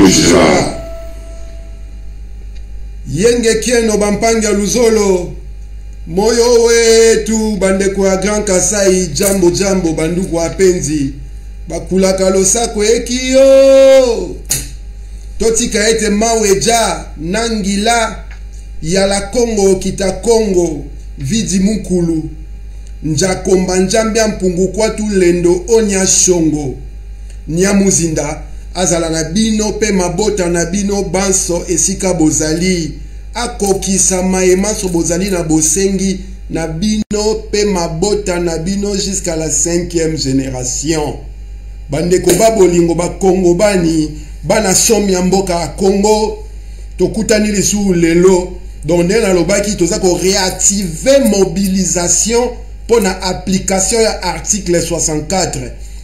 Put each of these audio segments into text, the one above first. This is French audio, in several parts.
bougera. Yenge kieno bampanga luzolo. Moyo wetu bandeko ya Grand Kasai, jambo jambo banduku wapenzi. Bakulaka losako ekio. Totika ete maweja nangila yala Kongo kita Kongo vidi mukulu. Njakomba njambia mpungu kwa tu lendo onya shongo. Nyamuzinda azala na bino pe mabota na bino banso esika bozali. Akokisa maemaso bozali na bosengi na bino pe mabota na bino jusqu'à la 5e génération. Bandeko babolingo ba Kongo bani bana somi ya mboka ya Kongo tokutani lisu lelo donc na lobaki toza ko réactiver mobilisation pour la application ya article 64.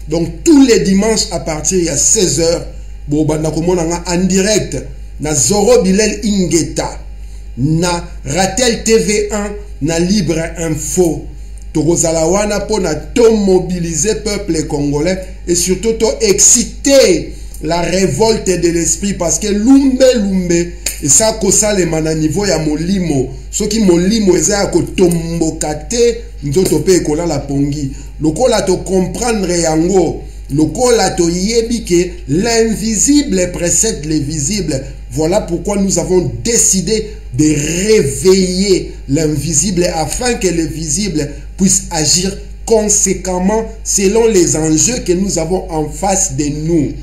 Donc tous les dimanches à partir de 16h bo banda komona nga en direct na Zoro Bilel Ingeta na Ratel TV1 na Libre Info. Tokozala wana pour na to mobiliser peuple congolais et surtout to exciter la révolte de l'esprit parce que lumbe et ça kosa le mana niveau ya molimo soki molimo eza ya kotomboka te nzoto pe ekola la pongi lokola to comprendre yango lokola to yebi que l'invisible précède le visible. Voilà pourquoi nous avons décidé de réveiller l'invisible afin que le visible puisse agir conséquemment selon les enjeux que nous avons en face de nous.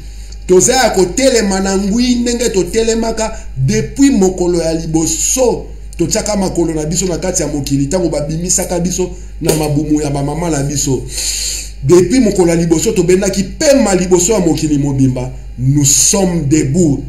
Toza ya kotelema na ngui ndenge totelemaka depuis mokolo ya liboso totiaka makolo na biso na kati ya mokili tango babimisaka biso na mabumu ya bamama na biso. Depuis mokolo ya liboso tobendaki pema liboso ya mokili mobimba. Nous sommes debout.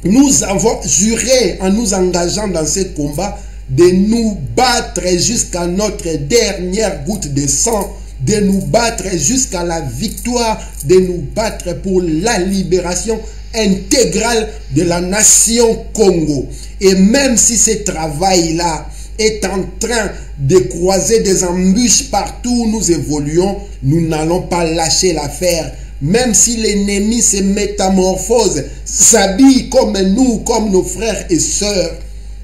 Nous avons juré en nous engageant dans ce combat de nous battre jusqu'à notre dernière goutte de sang, de nous battre jusqu'à la victoire, de nous battre pour la libération intégrale de la nation Congo. Et même si ce travail-là est en train de croiser des embûches partout où nous évoluons, nous n'allons pas lâcher l'affaire. Même si l'ennemi se métamorphose, s'habille comme nous, comme nos frères et sœurs,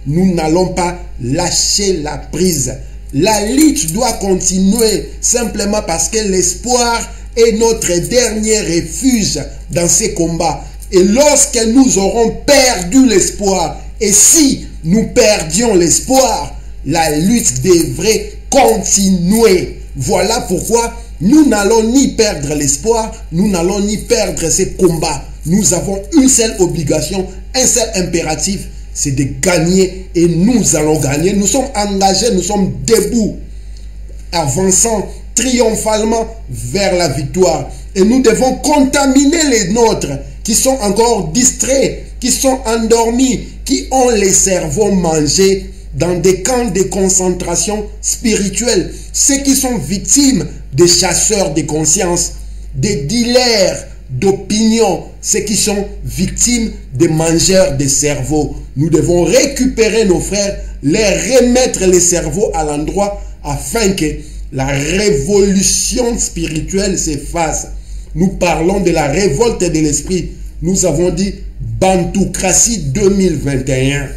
nous n'allons pas lâcher la prise. La lutte doit continuer simplement parce que l'espoir est notre dernier refuge dans ces combats. Et lorsque nous aurons perdu l'espoir, et si nous perdions l'espoir, la lutte devrait continuer. Voilà pourquoi nous n'allons ni perdre l'espoir, nous n'allons ni perdre ces combats. Nous avons une seule obligation, un seul impératif, c'est de gagner et nous allons gagner. Nous sommes engagés, nous sommes debout, avançant triomphalement vers la victoire. Et nous devons contaminer les nôtres qui sont encore distraits, qui sont endormis, qui ont les cerveaux mangés dans des camps de concentration spirituelle. Ceux qui sont victimes des chasseurs de conscience, des dealers d'opinion, ceux qui sont victimes des mangeurs de cerveaux. Nous devons récupérer nos frères, les remettre les cerveaux à l'endroit afin que la révolution spirituelle se fasse. Nous parlons de la révolte de l'esprit. Nous avons dit Bantoukratie 2021.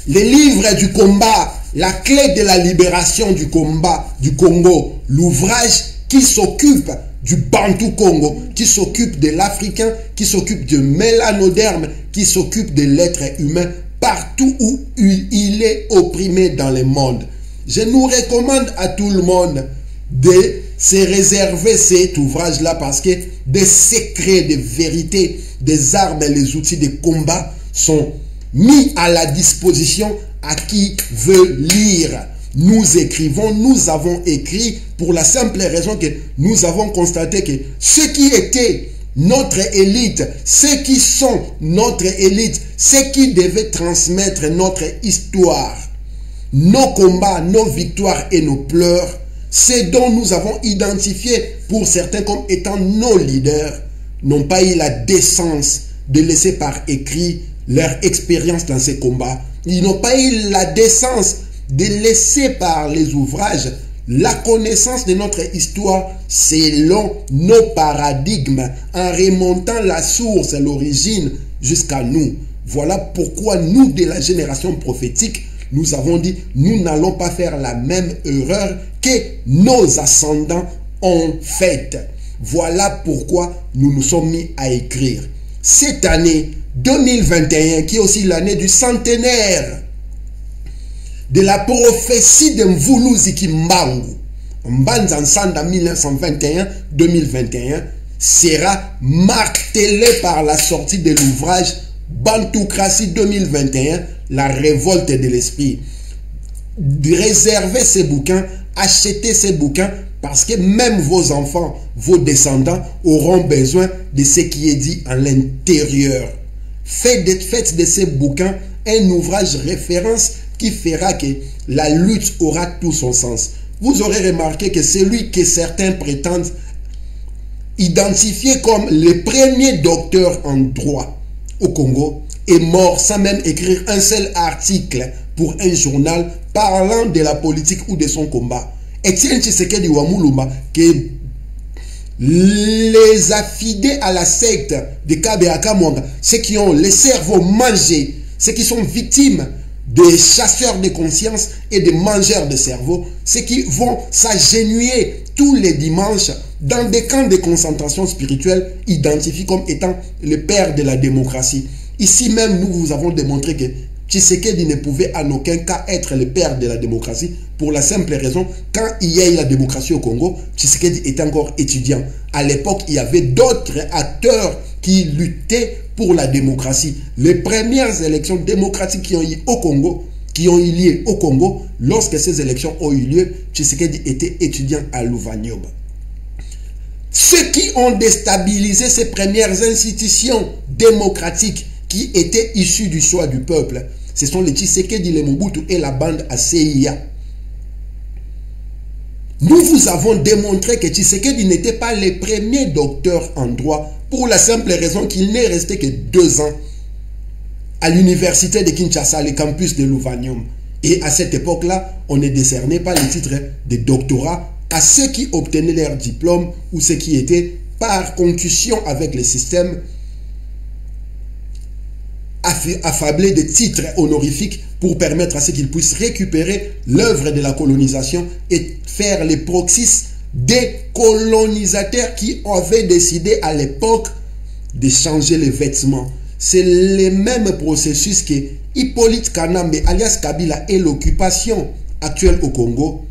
Les livres du combat, la clé de la libération du combat du Congo, l'ouvrage qui s'occupe du Bantou Congo, qui s'occupe de l'Africain, qui s'occupe de mélanoderme, qui s'occupe de l'être humain partout où il est opprimé dans le monde. Je nous recommande à tout le monde de se réserver cet ouvrage-là parce que des secrets, des vérités, des armes et les outils de combat sont mis à la disposition à qui veut lire. Nous écrivons, nous avons écrit pour la simple raison que nous avons constaté que ceux qui étaient notre élite, ceux qui sont notre élite, ceux qui devaient transmettre notre histoire, nos combats, nos victoires et nos pleurs, ceux dont nous avons identifié pour certains comme étant nos leaders, n'ont pas eu la décence de laisser par écrit leur expérience dans ces combats. Ils n'ont pas eu la décence de laisser par les ouvrages la connaissance de notre histoire selon nos paradigmes, en remontant la source, l'origine jusqu'à nous. Voilà pourquoi nous, de la génération prophétique, nous avons dit, nous n'allons pas faire la même erreur que nos ascendants ont faite. Voilà pourquoi nous nous sommes mis à écrire. Cette année 2021, qui est aussi l'année du centenaire de la prophétie de Mvuluzi Kimbangu, Mbanza-Nsanda 1921-2021, sera martelé par la sortie de l'ouvrage Bantoukratie 2021, la révolte de l'esprit. Réservez ces bouquins, achetez ces bouquins, parce que même vos enfants, vos descendants auront besoin de ce qui est dit à l'intérieur. Faites de ces bouquins un ouvrage référence qui fera que la lutte aura tout son sens. Vous aurez remarqué que celui que certains prétendent identifier comme le premier docteur en droit au Congo est mort sans même écrire un seul article pour un journal parlant de la politique ou de son combat. Etienne Tshisekedi Wamuluma, que les affidés à la secte de Kabeka Mwanga, ceux qui ont les cerveaux mangés, ceux qui sont victimes des chasseurs de conscience et des mangeurs de cerveau, ceux qui vont s'agenouiller tous les dimanches dans des camps de concentration spirituelle identifiés comme étant le père de la démocratie. Ici même, nous vous avons démontré que Tshisekedi ne pouvait en aucun cas être le père de la démocratie pour la simple raison, quand il y a eu la démocratie au Congo, Tshisekedi était encore étudiant. À l'époque, il y avait d'autres acteurs qui luttaient pour la démocratie. Les premières élections démocratiques qui ont eu au Congo, qui ont eu lieu au Congo, lorsque ces élections ont eu lieu, Tshisekedi était étudiant à Louvagnol. Ceux qui ont déstabilisé ces premières institutions démocratiques qui étaient issues du choix du peuple, ce sont les Tshisekedi, les Mobutu et la bande ACIA. Nous vous avons démontré que Tshisekedi n'était pas le premier docteur en droit pour la simple raison qu'il n'est resté que 2 ans à l'université de Kinshasa, le campus de Louvagnol. Et à cette époque-là, on ne décernait pas le titre de doctorat à ceux qui obtenaient leur diplôme ou ceux qui étaient par concussion avec le système affablés de titres honorifiques pour permettre à ceux qu'ils puissent récupérer l'œuvre de la colonisation et faire les proxys des colonisateurs qui avaient décidé à l'époque de changer les vêtements. C'est le même processus que Hippolyte Kanambe alias Kabila et l'occupation actuelle au Congo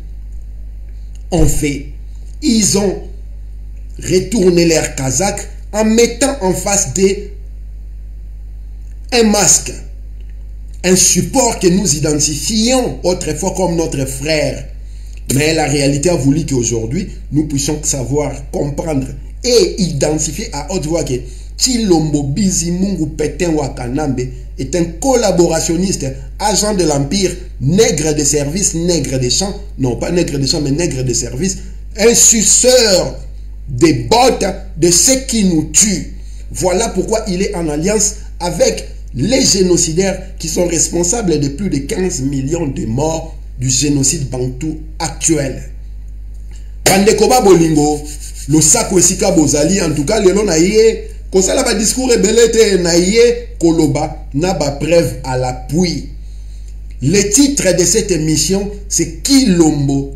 ont fait. Ils ont retourné leur casaque en mettant en face des un masque, un support que nous identifions autrefois comme notre frère. Mais la réalité a voulu qu'aujourd'hui, nous puissions savoir, comprendre et identifier à haute voix que Tshilombo Bizimungu Pétain Wakanambe est un collaborationniste, agent de l'Empire, nègre de service, nègre des champs, non pas nègre des champs, mais nègre de service, un suceur des bottes de ceux qui nous tuent. Voilà pourquoi il est en alliance avec les génocidaires qui sont responsables de plus de 15 millions de morts du génocide bantou actuel. Bandekoba Bolingo, le Sako Esika Bozali, en tout cas, le long naïe, comme ça, la discours rebellé naïe, Koloba, n'a pas preuve à l'appui. Le titre de cette émission, c'est Kilombo,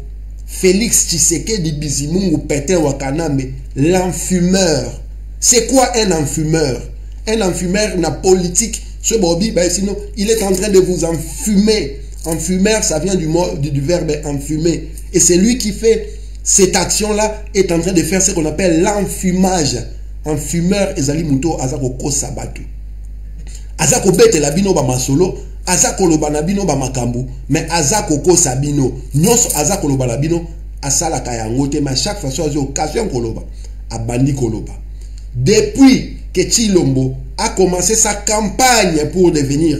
Félix Tshisekedi Bizimungu Pétain Wakanambe, l'enfumeur. C'est quoi un enfumeur? Un enfumeur n'a politique. Ce Bobby, ben sinon, il est en train de vous enfumer. Enfumeur, ça vient du verbe enfumer. Et c'est lui qui fait cette action-là, est en train de faire ce qu'on appelle l'enfumage. Enfumeur, ezali muto azako ko sabatu. Azako bete la bino ba masolo, azako loba na bino ba makambu, mais azako ko sabino. Nyonso azako loba na bino, asala kayango te, mais chaque fois sur occasion koloba, abandi koloba. Depuis que Tshilombo a commencé sa campagne pour devenir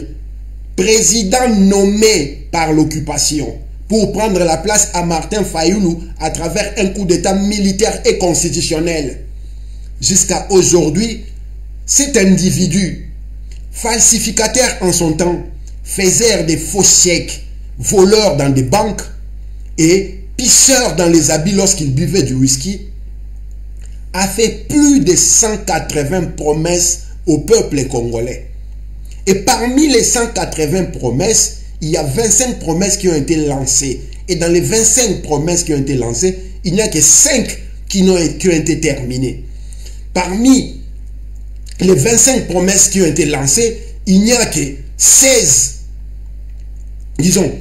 président nommé par l'occupation, pour prendre la place à Martin Fayoulou à travers un coup d'état militaire et constitutionnel. Jusqu'à aujourd'hui, cet individu, falsificateur en son temps, faiseur des faux chèques, voleur dans des banques et pisseur dans les habits lorsqu'il buvait du whisky, a fait plus de 180 promesses au peuple congolais. Et parmi les 180 promesses, il y a 25 promesses qui ont été lancées. Et dans les 25 promesses qui ont été lancées, il n'y a que 5 qui ont été terminées. Parmi les 25 promesses qui ont été lancées, il n'y a que 16. Disons,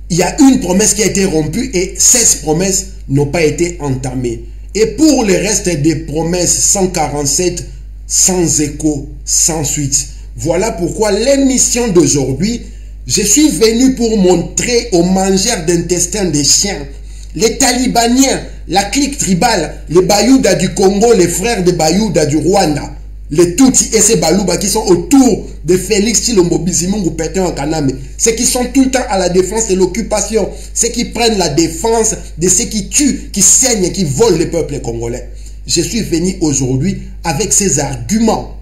il y a une promesse qui a été rompue et 16 promesses n'ont pas été entamées. Et pour le reste des promesses, 147, sans écho, sans suite. Voilà pourquoi l'émission d'aujourd'hui, je suis venu pour montrer aux mangeurs d'intestins des chiens, les talibaniens, la clique tribale, les Bayouda du Congo, les frères de Bayouda du Rwanda, les Tutsi et ces Balouba qui sont autour de Félix Tshilombo Bizimungu Pétain en Kaname, ceux qui sont tout le temps à la défense de l'occupation, ceux qui prennent la défense de ceux qui tuent, qui saignent et qui volent le peuple congolais. Je suis venu aujourd'hui avec ces arguments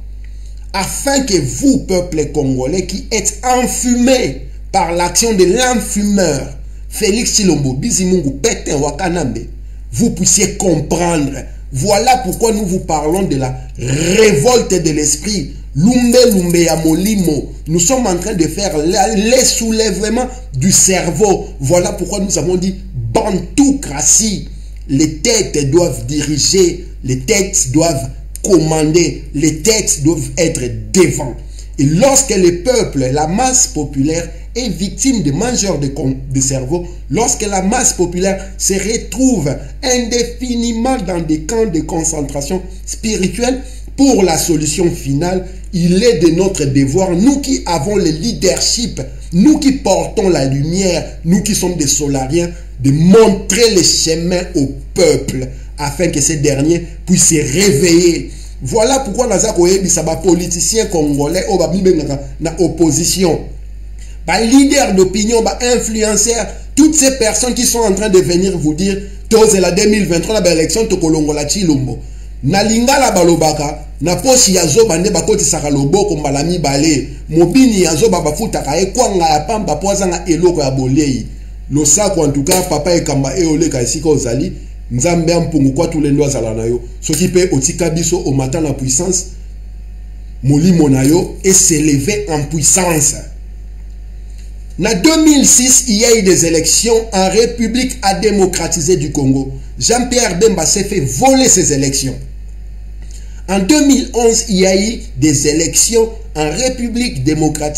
afin que vous, peuple congolais, qui êtes enfumés par l'action de l'enfumeur Félix Tshilombo Bizimungu Pétain wa Kaname, vous puissiez comprendre. Voilà pourquoi nous vous parlons de la révolte de l'esprit. Lumbe Lumbe ya Molimo. Nous sommes en train de faire les soulèvements du cerveau. Voilà pourquoi nous avons dit Bantoukratie. Les têtes doivent diriger, les têtes doivent commander, les têtes doivent être devant. Et lorsque le peuple, la masse populaire est victime de mangeurs de cerveau, lorsque la masse populaire se retrouve indéfiniment dans des camps de concentration spirituelle, pour la solution finale, il est de notre devoir, nous qui avons le leadership, nous qui portons la lumière, nous qui sommes des solariens, de montrer le chemin au peuple afin que ces derniers puissent se réveiller. Voilà pourquoi nous avons des politiciens congolais dans l'opposition. Bah, leader d'opinion, bah, influenceurs, toutes ces personnes qui sont en train de venir vous dire c'est la 2023 la élection to kolongola Tshilombo. Na lingala balobaka na posi ya zoba nde bakoti saka loboko mbala mibale mobini ya zoba bafutaka ekwanga ya pamba poazanga eloko ya bolei losako en tout cas papa ekamba eoleka esika ozali nzambe ampungu kwa tulendo azala na yo soki pe otika biso au matin la puissance molimo na yo et s'élever en puissance. En 2006, il y a eu des élections en République à démocratiser du Congo. Jean-Pierre Bemba s'est fait voler ces élections. En 2011, il y a eu des élections en République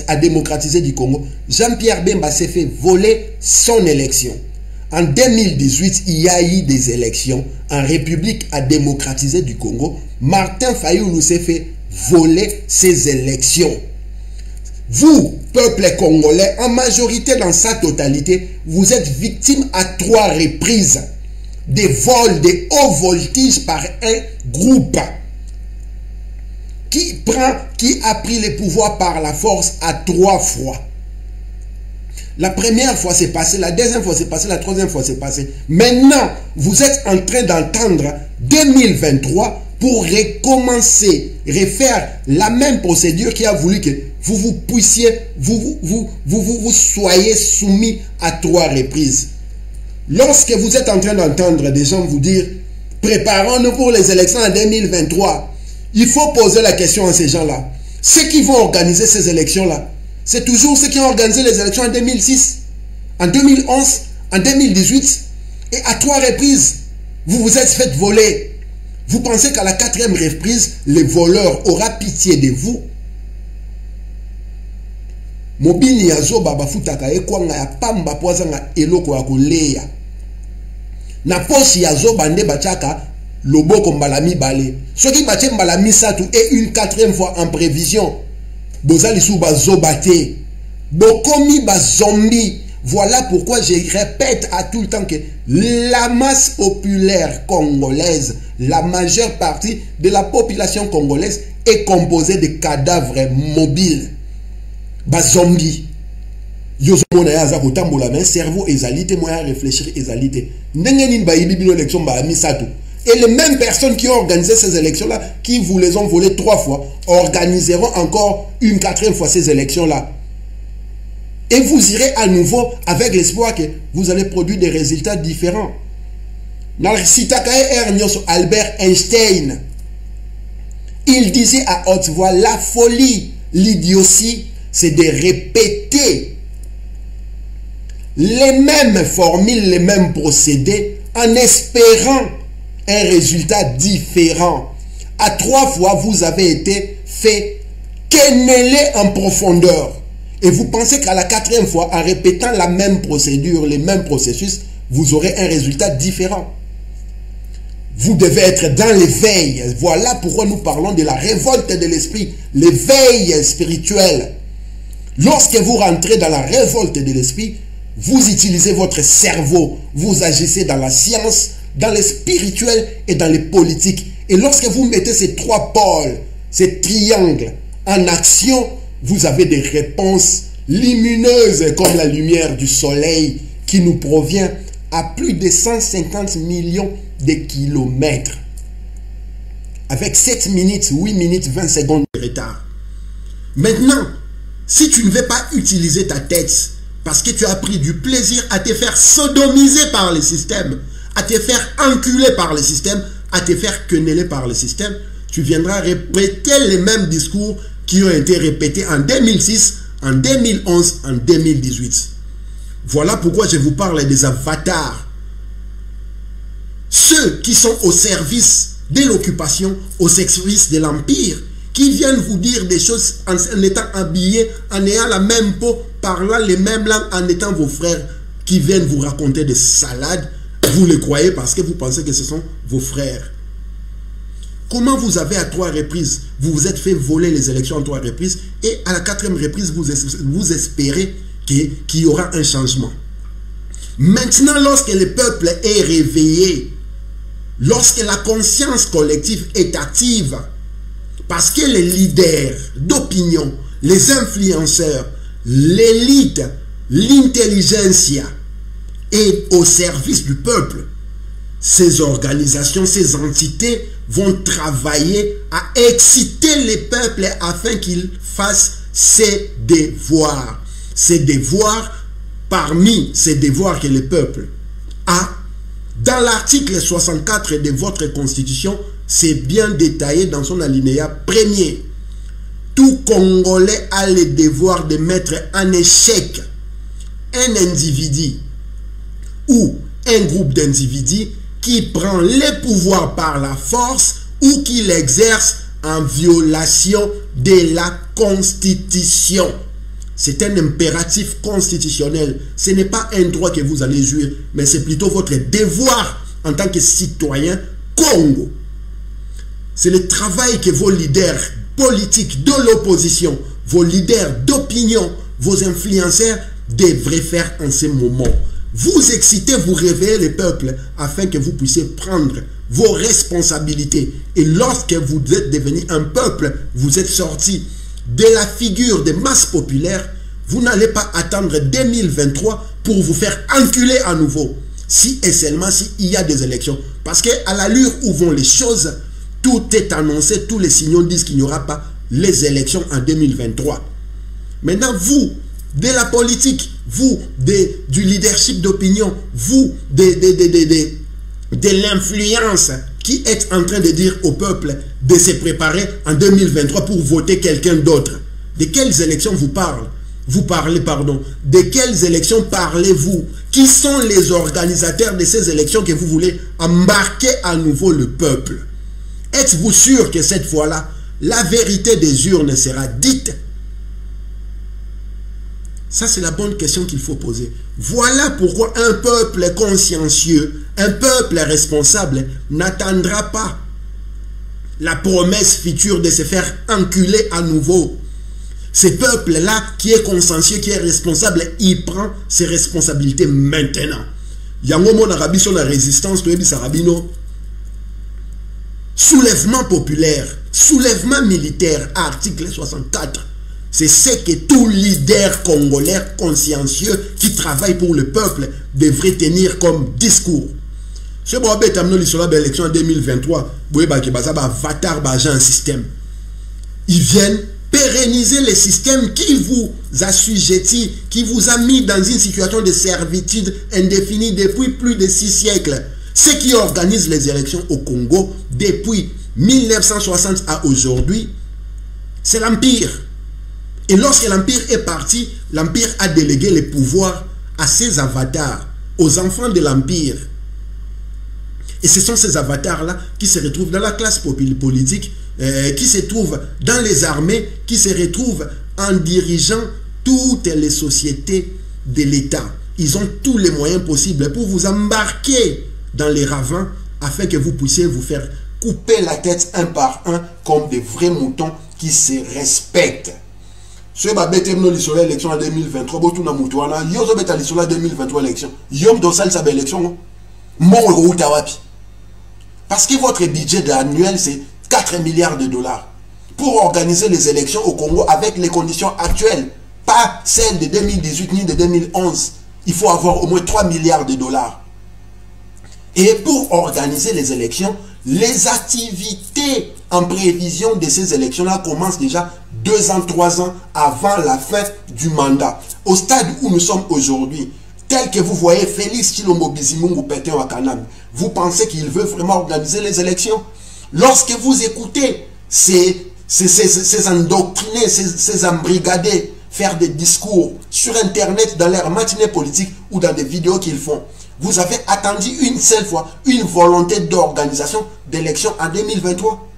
à démocratiser du Congo. Jean-Pierre Bemba s'est fait voler son élection. En 2018, il y a eu des élections en République à démocratiser du Congo. Martin Fayulu s'est fait voler ses élections. Vous, peuple congolais, en majorité dans sa totalité, vous êtes victime à 3 reprises des vols de haut voltige par un groupe qui a pris le pouvoir par la force à 3 fois. La première fois c'est passé, la deuxième fois c'est passé, la troisième fois c'est passé. Maintenant, vous êtes en train d'entendre 2023 pour recommencer, refaire la même procédure qui a voulu que vous puissiez, vous soyez soumis à 3 reprises. Lorsque vous êtes en train d'entendre des gens vous dire, préparons-nous pour les élections en 2023, il faut poser la question à ces gens-là. Ceux qui vont organiser ces élections-là, c'est toujours ceux qui ont organisé les élections en 2006, en 2011, en 2018, et à 3 reprises, vous vous êtes fait voler. Vous pensez qu'à la 4e reprise, le voleur aura pitié de vous? Mobini ya zoba bafutaka ekwanga ya pamba poazanga eloko ya koleya. Na posi ya zoba nde bachaka loboko mbala mibale. Soki bache mbala misatu et une 4e fois en prévision. Bozali sou ba zobate. Bokomi ba zombie. Voilà pourquoi je répète à tout le temps que la masse populaire congolaise, la majeure partie de la population congolaise est composée de cadavres mobiles. Ba zombie. Yo zomona ya za kotambola mais cerveau ezalité moya réfléchir ezalité. Ndenge nini ba yibi bino élection ba misatu. Et les mêmes personnes qui ont organisé ces élections-là, qui vous les ont volées 3 fois, organiseront encore une 4e fois ces élections-là. Et vous irez à nouveau avec l'espoir que vous allez produire des résultats différents. Albert Einstein, il disait à haute voix, la folie, l'idiotie, c'est de répéter les mêmes formules, les mêmes procédés en espérant un résultat différent. À 3 fois, vous avez été fait quenneler en profondeur. Et vous pensez qu'à la 4e fois, en répétant la même procédure, les mêmes processus, vous aurez un résultat différent. Vous devez être dans l'éveil. Voilà pourquoi nous parlons de la révolte de l'esprit, l'éveil spirituel. Lorsque vous rentrez dans la révolte de l'esprit, vous utilisez votre cerveau, vous agissez dans la science, dans le spirituel et dans les politiques. Et lorsque vous mettez ces 3 pôles, ces triangles en action, vous avez des réponses lumineuses comme la lumière du soleil qui nous provient à plus de 150 millions de kilomètres. Avec 7 minutes, 8 minutes, 20 secondes de retard. Maintenant, si tu ne veux pas utiliser ta tête parce que tu as pris du plaisir à te faire sodomiser par le système, à te faire enculer par le système, à te faire queneler par le système, tu viendras répéter les mêmes discours qui ont été répétés en 2006, en 2011, en 2018. Voilà pourquoi je vous parle des avatars. Ceux qui sont au service de l'occupation, au service de l'empire, qui viennent vous dire des choses en étant habillés, en ayant la même peau, parlant les mêmes langues, en étant vos frères, qui viennent vous raconter des salades. Vous les croyez parce que vous pensez que ce sont vos frères. Comment vous avez à 3 reprises, vous vous êtes fait voler les élections en 3 reprises et à la 4e reprise, vous espérez qu'il y aura un changement. Maintenant, lorsque le peuple est réveillé, lorsque la conscience collective est active, parce que les leaders d'opinion, les influenceurs, l'élite, l'intelligentsia est au service du peuple, ces organisations, ces entités vont travailler à exciter les peuples afin qu'ils fassent ses devoirs. Ces devoirs, parmi ces devoirs que le peuple a, dans l'article 64 de votre constitution, c'est bien détaillé dans son alinéa premier. Tout Congolais a le devoir de mettre en échec un individu ou un groupe d'individus qui prend les pouvoirs par la force ou qui l'exerce en violation de la Constitution. C'est un impératif constitutionnel. Ce n'est pas un droit que vous allez jouir, mais c'est plutôt votre devoir en tant que citoyen Congo. C'est le travail que vos leaders politiques de l'opposition, vos leaders d'opinion, vos influenceurs devraient faire en ce moment. Vous excitez, vous réveillez le peuple afin que vous puissiez prendre vos responsabilités. Et lorsque vous êtes devenu un peuple, vous êtes sorti de la figure des masses populaires, vous n'allez pas attendre 2023 pour vous faire enculer à nouveau. Si et seulement s'il y a des élections. Parce qu'à l'allure où vont les choses, tout est annoncé, tous les signaux disent qu'il n'y aura pas les élections en 2023. Maintenant, vous, de la politique, vous, du leadership d'opinion, vous, de l'influence qui êtes en train de dire au peuple de se préparer en 2023 pour voter quelqu'un d'autre. De quelles élections vous parlez? De quelles élections parlez-vous? Qui sont les organisateurs de ces élections que vous voulez embarquer à nouveau le peuple? Êtes-vous sûr que cette fois-là, la vérité des urnes sera dite? Ça, c'est la bonne question qu'il faut poser. Voilà pourquoi un peuple consciencieux, un peuple responsable n'attendra pas la promesse future de se faire enculer à nouveau. Ce peuple-là qui est consciencieux, qui est responsable, il prend ses responsabilités maintenant. Yango mon arabi sur la résistance, soulèvement populaire, soulèvement militaire, article 64. C'est ce que tout leader congolais consciencieux qui travaille pour le peuple devrait tenir comme discours. Ce bobe est amené sur l'élection en 2023. Ils viennent pérenniser le système qui vous assujettit, qui vous a mis dans une situation de servitude indéfinie depuis plus de 6 siècles. Ceux qui organisent les élections au Congo depuis 1960 à aujourd'hui, c'est l'Empire. Et lorsque l'Empire est parti, l'Empire a délégué les pouvoirs à ses avatars, aux enfants de l'Empire. Et ce sont ces avatars-là qui se retrouvent dans la classe politique, qui se trouvent dans les armées, qui se retrouvent en dirigeant toutes les sociétés de l'État. Ils ont tous les moyens possibles pour vous embarquer dans les ravins afin que vous puissiez vous faire couper la tête un par un comme des vrais moutons qui se respectent. Ce qui est l'élection en 2023, l'élection en 2023 élection. Parce que votre budget annuel, c'est 4 milliards de dollars pour organiser les élections au Congo avec les conditions actuelles, pas celles de 2018 ni de 2011. Il faut avoir au moins 3 milliards de dollars. Et pour organiser les élections, les activités en prévision de ces élections-là commencent déjà 2 ans, 3 ans avant la fin du mandat. Au stade où nous sommes aujourd'hui, tel que vous voyez Félix Tshilombo Bizimungu Pétain Wakanam, vous pensez qu'il veut vraiment organiser les élections? Lorsque vous écoutez ces endoctrinés, ces embrigadés faire des discours sur Internet dans leur matinée politique ou dans des vidéos qu'ils font, vous avez attendu une seule fois une volonté d'organisation d'élections en 2023.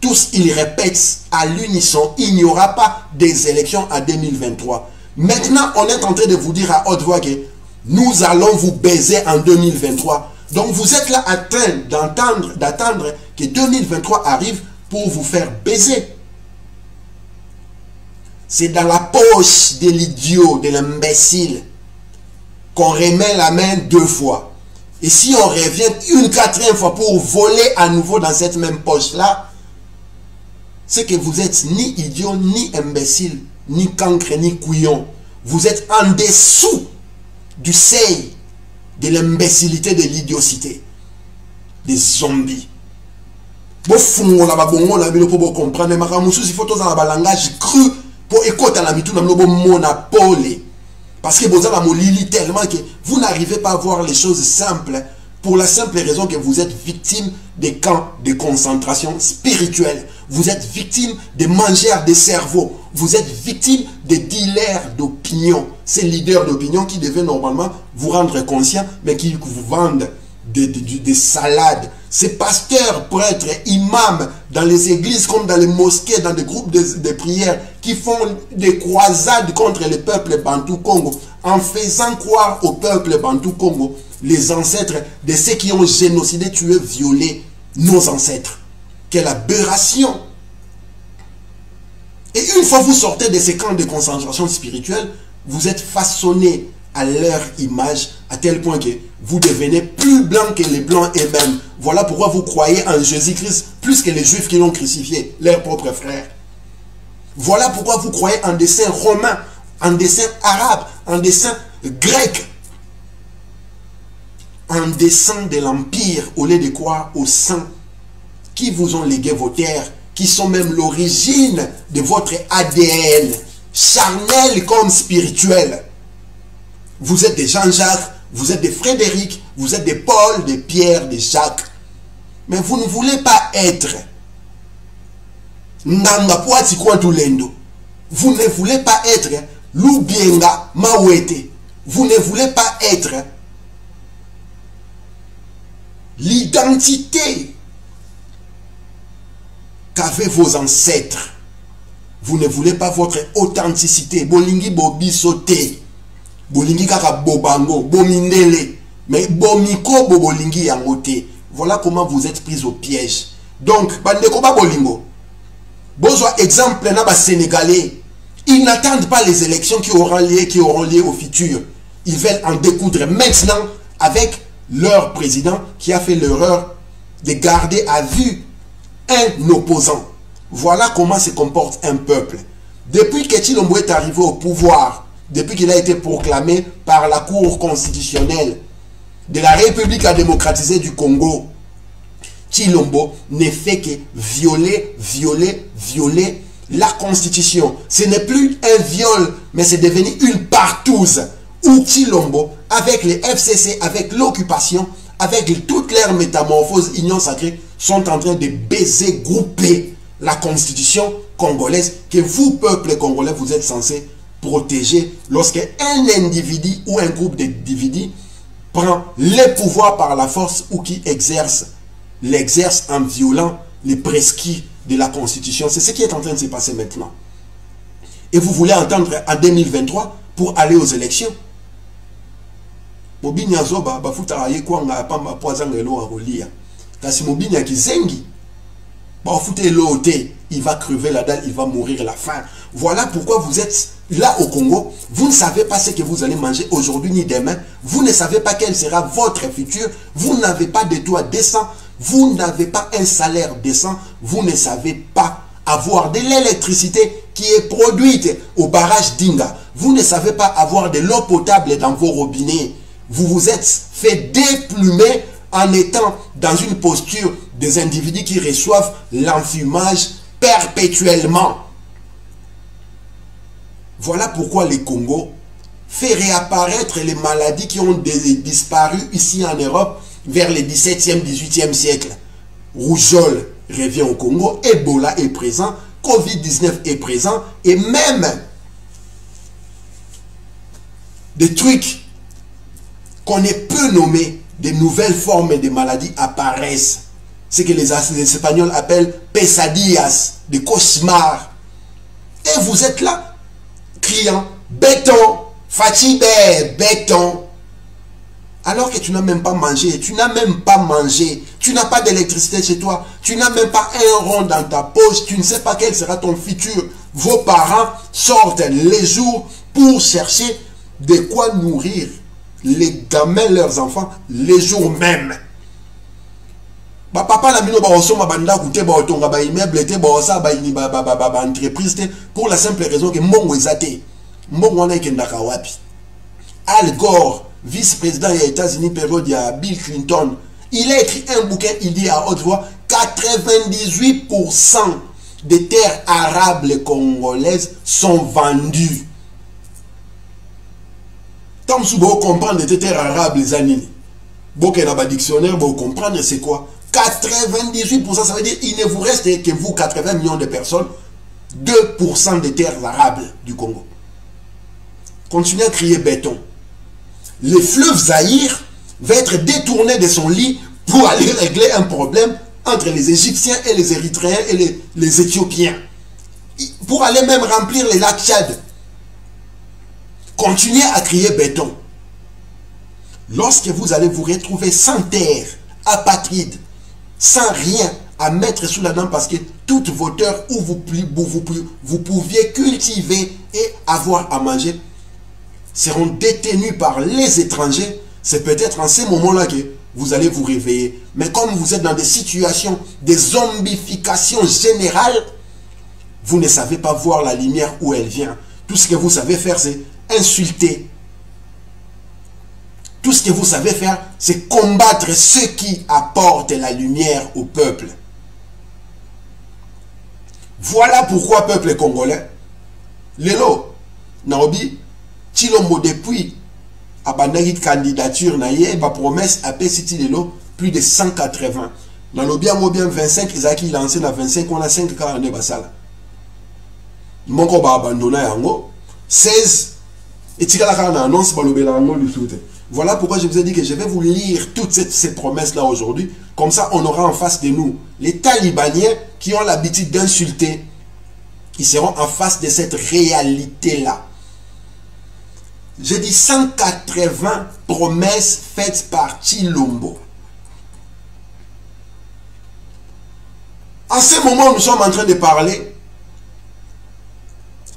Tous ils répètent à l'unisson, il n'y aura pas des élections en 2023. Maintenant, on est en train de vous dire à haute voix que nous allons vous baiser en 2023. Donc vous êtes là en train d'attendre que 2023 arrive pour vous faire baiser. C'est dans la poche de l'idiot, de l'imbécile, qu'on remet la main 2 fois. Et si on revient une 4e fois pour voler à nouveau dans cette même poche-là, c'est que vous êtes ni idiot, ni imbécile, ni cancre, ni couillon. Vous êtes en dessous du seuil de l'imbécilité, de l'idiocité. Des zombies. Bon, pour comprendre, il faut un langage cru pour écouter la mitou, monopole. Parce que vous avez tellement que vous n'arrivez pas à voir les choses simples pour la simple raison que vous êtes victime des camps de concentration spirituelle. Vous êtes victime des mangeurs de cerveau. Vous êtes victime des dealers d'opinion. Ces leaders d'opinion qui devaient normalement vous rendre conscient, mais qui vous vendent des salades. Ces pasteurs, prêtres, imams, dans les églises comme dans les mosquées, dans des groupes de prières, qui font des croisades contre le peuple Bantou Congo, en faisant croire au peuple Bantou Congo, les ancêtres de ceux qui ont génocidé, tué, violé nos ancêtres. Quelle aberration! Et une fois vous sortez de ces camps de concentration spirituelle, vous êtes façonné à leur image, à tel point que vous devenez plus blanc que les blancs eux-mêmes. Voilà pourquoi vous croyez en Jésus-Christ plus que les Juifs qui l'ont crucifié, leurs propres frères. Voilà pourquoi vous croyez en des saints romains, en des saints arabes, en des saints grecs, en des saints de l'Empire, au lieu de croire aux saints qui vous ont légué vos terres, qui sont même l'origine de votre ADN, charnel comme spirituel. Vous êtes des Jean-Jacques, vous êtes des Frédéric, vous êtes des Paul, des Pierre, des Jacques. Mais vous ne voulez pas être Nanga Poati Kwantulendo. Vous ne voulez pas être Lubienga Mawete. Vous ne voulez pas être l'identité qu'avaient vos ancêtres. Vous ne voulez pas votre authenticité. Bolingi bobisote. Bolingi kaka bobango, bomindele. Mais bomiko bolingi yangote. Voilà comment vous êtes pris au piège. Donc, bandeko ba bolingo. Besoin exemple na ba Sénégalais. Ils n'attendent pas les élections qui auront lieu au futur. Ils veulent en découdre maintenant avec leur président qui a fait l'erreur de garder à vue un opposant. Voilà comment se comporte un peuple. Depuis que Tshilombo est arrivé au pouvoir, depuis qu'il a été proclamé par la Cour constitutionnelle de la République démocratisée du Congo, Tshilombo ne fait que violer la constitution, ce n'est plus un viol, mais c'est devenu une partouze. Où Tshilombo, avec les FCC, avec l'occupation, avec toutes leurs métamorphoses, union sacrée, sont en train de baiser, grouper la constitution congolaise que vous, peuple congolais, vous êtes censé protéger lorsqu'un individu ou un groupe d'individus prend les pouvoirs par la force ou qui l'exerce en violant les prescrits de la constitution. C'est ce qui est en train de se passer maintenant. Et vous voulez entendre en 2023 pour aller aux élections. Mobini azoba bafuta aye kwanga pamba poazanga elo arolia. Kasi mobini akizengi ba fute elo te, il va crever la dalle, il va mourir à la faim. Voilà pourquoi vous êtes là au Congo. Vous ne savez pas ce que vous allez manger aujourd'hui ni demain. Vous ne savez pas quel sera votre futur. Vous n'avez pas de toit décent. Vous n'avez pas un salaire décent. Vous ne savez pas avoir de l'électricité qui est produite au barrage d'Inga. Vous ne savez pas avoir de l'eau potable dans vos robinets. Vous vous êtes fait déplumer en étant dans une posture des individus qui reçoivent l'enfumage perpétuellement. Voilà pourquoi le Congo fait réapparaître les maladies qui ont disparu ici en Europe vers le 17e, 18e siècle. Rougeole revient au Congo, Ebola est présent, Covid-19 est présent, et même des trucs qu'on ne peut nommer, de nouvelles formes de maladies apparaissent. Ce que les Espagnols appellent pesadillas, des cauchemars. Et vous êtes là, criant, béton, fatigué, béton. Alors que tu n'as même pas mangé, tu n'as même pas mangé, tu n'as pas d'électricité chez toi, tu n'as même pas un rond dans ta poche, tu ne sais pas quel sera ton futur. Vos parents sortent les jours pour chercher de quoi nourrir les gamins, leurs enfants, les jours même. Ba papa la mino ba osoma banda kute ba otonga ba immeuble te ba osa ba entreprise te pour la simple raison que mbongo ezate. Mbongo wana ikendaka wapi. Al Gore, vice-président des États-Unis période ya Bill Clinton, il a écrit un bouquin, il dit à haute voix 98% des terres arables congolaises sont vendues. Comme si vous comprenez des terres arabes, les années. Vous avez un dictionnaire, vous comprenez c'est quoi. 98%, ça veut dire qu'il ne vous reste que vous, 80 millions de personnes, 2% des terres arabes du Congo. Continuez à crier béton. Le fleuve Zaïre va être détourné de son lit pour aller régler un problème entre les Égyptiens et les Érythréens et les Éthiopiens. Pour aller même remplir les lacs Tchad. Continuez à crier béton. Lorsque vous allez vous retrouver sans terre, apatride, sans rien à mettre sous la dent parce que toutes vos terres où vous pouviez cultiver et avoir à manger seront détenues par les étrangers, c'est peut-être en ces moments-là que vous allez vous réveiller. Mais comme vous êtes dans des situations de zombification générale, vous ne savez pas voir la lumière où elle vient. Tout ce que vous savez faire, c'est insulter. Tout ce que vous savez faire, c'est combattre ceux qui apportent la lumière au peuple. Voilà pourquoi, peuple congolais, Lelo, Naobi, Tshilombo depuis abandonné candidature, naïe, ma promesse à Pesiti Lelo, plus de 180. Dans le bien 25, Isaki lancé dans 25, on a 5 cas en Ebasala. Mon combat abandonné yango, 16, et Tikalaka na annonce par le Bélango du soute. Voilà pourquoi je vous ai dit que je vais vous lire toutes ces promesses-là aujourd'hui. Comme ça, on aura en face de nous les talibaniens qui ont l'habitude d'insulter. Ils seront en face de cette réalité-là. J'ai dit 180 promesses faites par Tshilombo. En ce moment où nous sommes en train de parler,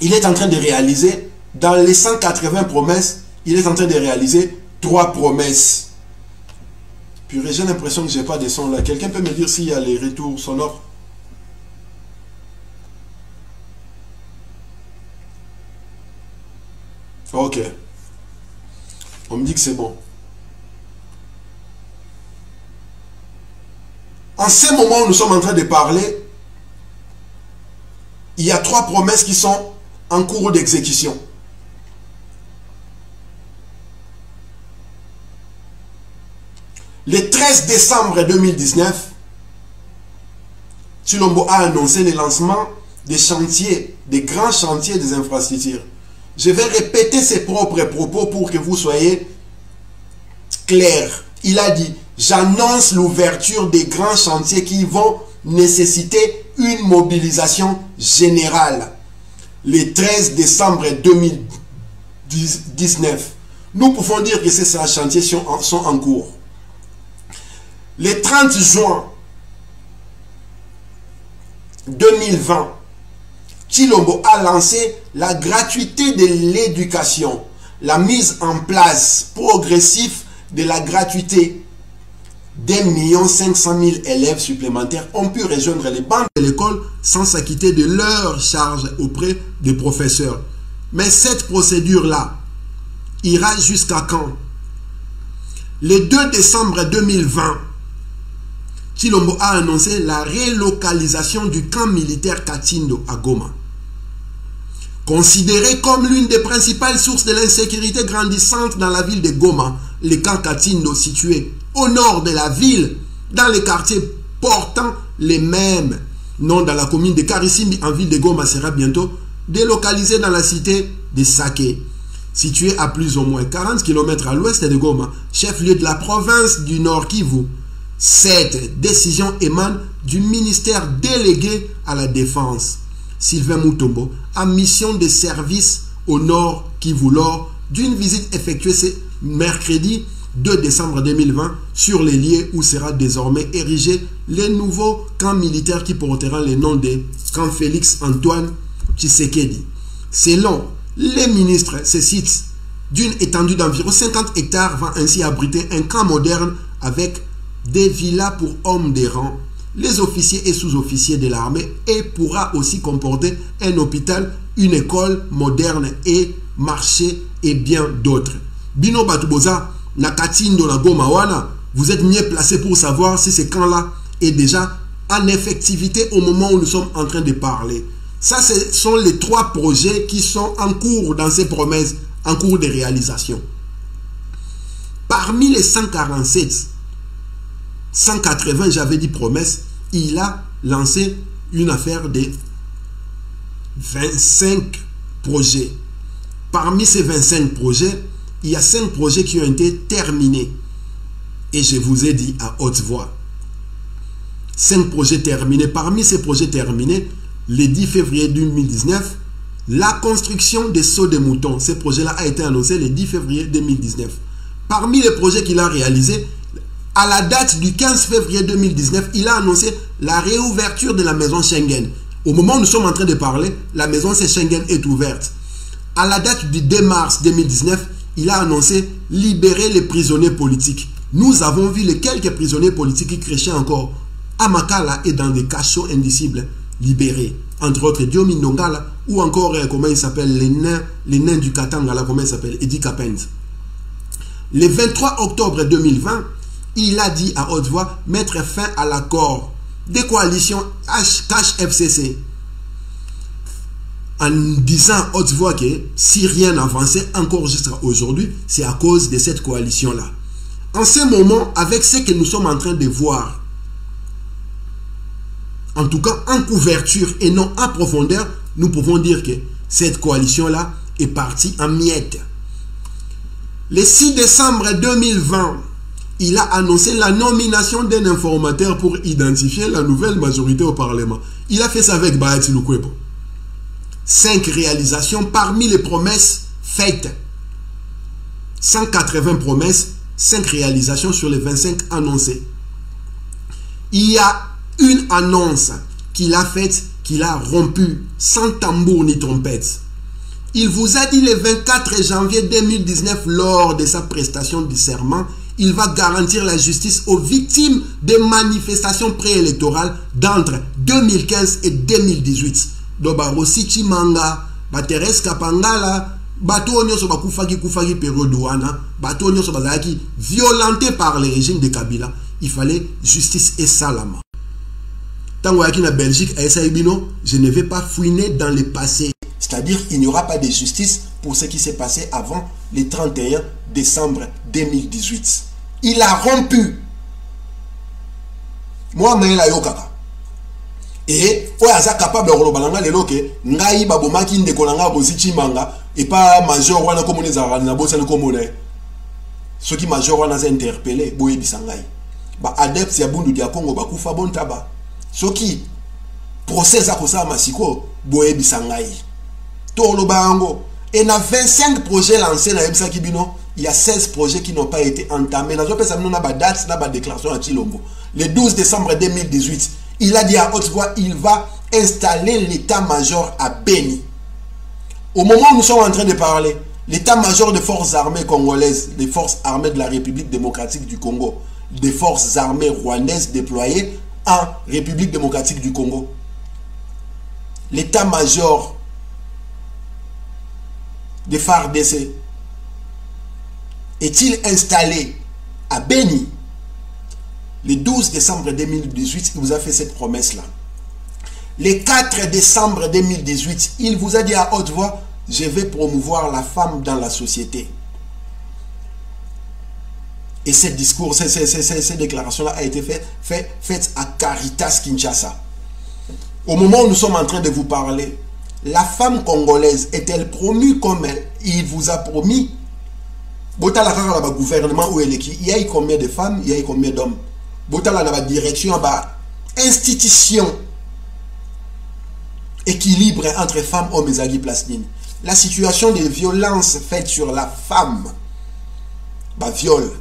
il est en train de réaliser, dans les 180 promesses, il est en train de réaliser 3 promesses. Puis j'ai l'impression que je n'ai pas de son là. Quelqu'un peut me dire s'il y a les retours sonores? Ok. On me dit que c'est bon. En ce moment où nous sommes en train de parler, il y a 3 promesses qui sont en cours d'exécution. Le 13 décembre 2019, Tshilombo a annoncé le lancement des chantiers, des grands chantiers des infrastructures. Je vais répéter ses propres propos pour que vous soyez clairs. Il a dit, j'annonce l'ouverture des grands chantiers qui vont nécessiter une mobilisation générale. Le 13 décembre 2019, nous pouvons dire que ces chantiers sont en cours. Le 30 juin 2020, Tshilombo a lancé la gratuité de l'éducation, la mise en place progressive de la gratuité. 2 500 000 élèves supplémentaires ont pu rejoindre les bancs de l'école sans s'acquitter de leurs charges auprès des professeurs. Mais cette procédure-là ira jusqu'à quand? Le 2 décembre 2020, Tshilombo a annoncé la relocalisation du camp militaire Katindo à Goma. Considéré comme l'une des principales sources de l'insécurité grandissante dans la ville de Goma, le camp Katindo situé au nord de la ville, dans les quartiers portant les mêmes noms dans la commune de Karisimbi en ville de Goma, sera bientôt délocalisé dans la cité de Saké, située à plus ou moins 40 km à l'ouest de Goma, chef-lieu de la province du Nord Kivu. Cette décision émane du ministère délégué à la défense, Sylvain Mutombo, a mission de service au Nord Kivu lors d'une visite effectuée ce mercredi 2 décembre 2020 sur les lieux où sera désormais érigé les nouveaux camps militaires qui porteront le nom de camp Félix Antoine Tshisekedi. Selon les ministres, ce site d'une étendue d'environ 50 hectares va ainsi abriter un camp moderne avec des villas pour hommes de rang, les officiers et sous-officiers de l'armée, et pourra aussi comporter un hôpital, une école moderne et marché et bien d'autres. Bino Batuboza, na Katindo na Goma wana, vous êtes mieux placé pour savoir si ce camp-là est déjà en effectivité au moment où nous sommes en train de parler. Ça, ce sont les 3 projets qui sont en cours dans ces promesses, en cours de réalisation. Parmi les 147, 180, j'avais dit promesses, il a lancé une affaire de 25 projets. Parmi ces 25 projets, il y a 5 projets qui ont été terminés. Et je vous ai dit à haute voix. 5 projets terminés. Parmi ces projets terminés, le 10 février 2019, la construction des seaux de moutons. Ce projet-là a été annoncé le 10 février 2019. Parmi les projets qu'il a réalisés, à la date du 15 février 2019, il a annoncé la réouverture de la maison Schengen. Au moment où nous sommes en train de parler, la maison Schengen est ouverte. À la date du 2 mars 2019, il a annoncé libérer les prisonniers politiques. Nous avons vu les quelques prisonniers politiques qui crèchaient encore à Makala et dans des cachots indicibles libérés. Entre autres, Diomi Ndongala ou encore, comment il s'appelle, les nains du Katanga, là, comment il s'appelle, Eddie Kapens. Le 23 octobre 2020, il a dit à haute voix mettre fin à l'accord des coalitions HFCC. En disant à haute voix que si rien n'avançait encore jusqu'à aujourd'hui, c'est à cause de cette coalition-là. En ce moment, avec ce que nous sommes en train de voir, en tout cas en couverture et non en profondeur, nous pouvons dire que cette coalition-là est partie en miettes. Le 6 décembre 2020, il a annoncé la nomination d'un informateur pour identifier la nouvelle majorité au Parlement. Il a fait ça avec Bahati Lukwebo. 5 réalisations parmi les promesses faites. 180 promesses, 5 réalisations sur les 25 annoncées. Il y a une annonce qu'il a faite, qu'il a rompue sans tambour ni trompette. Il vous a dit le 24 janvier 2019 lors de sa prestation de serment, il va garantir la justice aux victimes des manifestations préélectorales d'entre 2015 et 2018. Dobaro Sichimanga, Bateres Kapangala, bato nyonso bakufaki période wana, bato nyonso bazalaki violenté par le régime de Kabila. Il fallait justice et salama. Tango yaki na Belgique, je ne vais pas fouiner dans le passé. C'est-à-dire qu'il n'y aura pas de justice pour ce qui s'est passé avant le 31 décembre 2018. Il a rompu. Moi, je suis kaka. Et on est capable de relobalanga lelo ke ngai babomaki ndeko nanga boziti manga et pas major wana comme les arana bosa le komona. Ceux qui major wana za interpellé boye bisangai. Ba adepte ya bundu dia Congo ba kufa bon taba. Ceux qui procès à kosa masiko boye bisangai. Tolo bango. Et na 25 projets lancés na Ebisa Kibino, il y a 16 projets qui n'ont pas été entamés. Dans ce na ba date na ba déclaration à Chilombo. Le 12 décembre 2018, il a dit à haute voix, il va installer l'état-major à Beni. Au moment où nous sommes en train de parler, l'état-major des forces armées congolaises, des forces armées de la République démocratique du Congo, des forces armées rwandaises déployées en République démocratique du Congo. L'état-major des FARDC est-il installé à Beni? Le 12 décembre 2018, il vous a fait cette promesse-là. Le 4 décembre 2018, il vous a dit à haute voix, je vais promouvoir la femme dans la société. Et ce discours, cette déclaration-là a été faite à Caritas Kinshasa. Au moment où nous sommes en train de vous parler, la femme congolaise est-elle promue comme elle? Il vous a promis. Le gouvernement où elle est, il y a eu combien de femmes, il y a eu combien d'hommes? La direction, institution, équilibre entre femmes, hommes et agis plasmine. La situation de violence faite sur la femme, viol,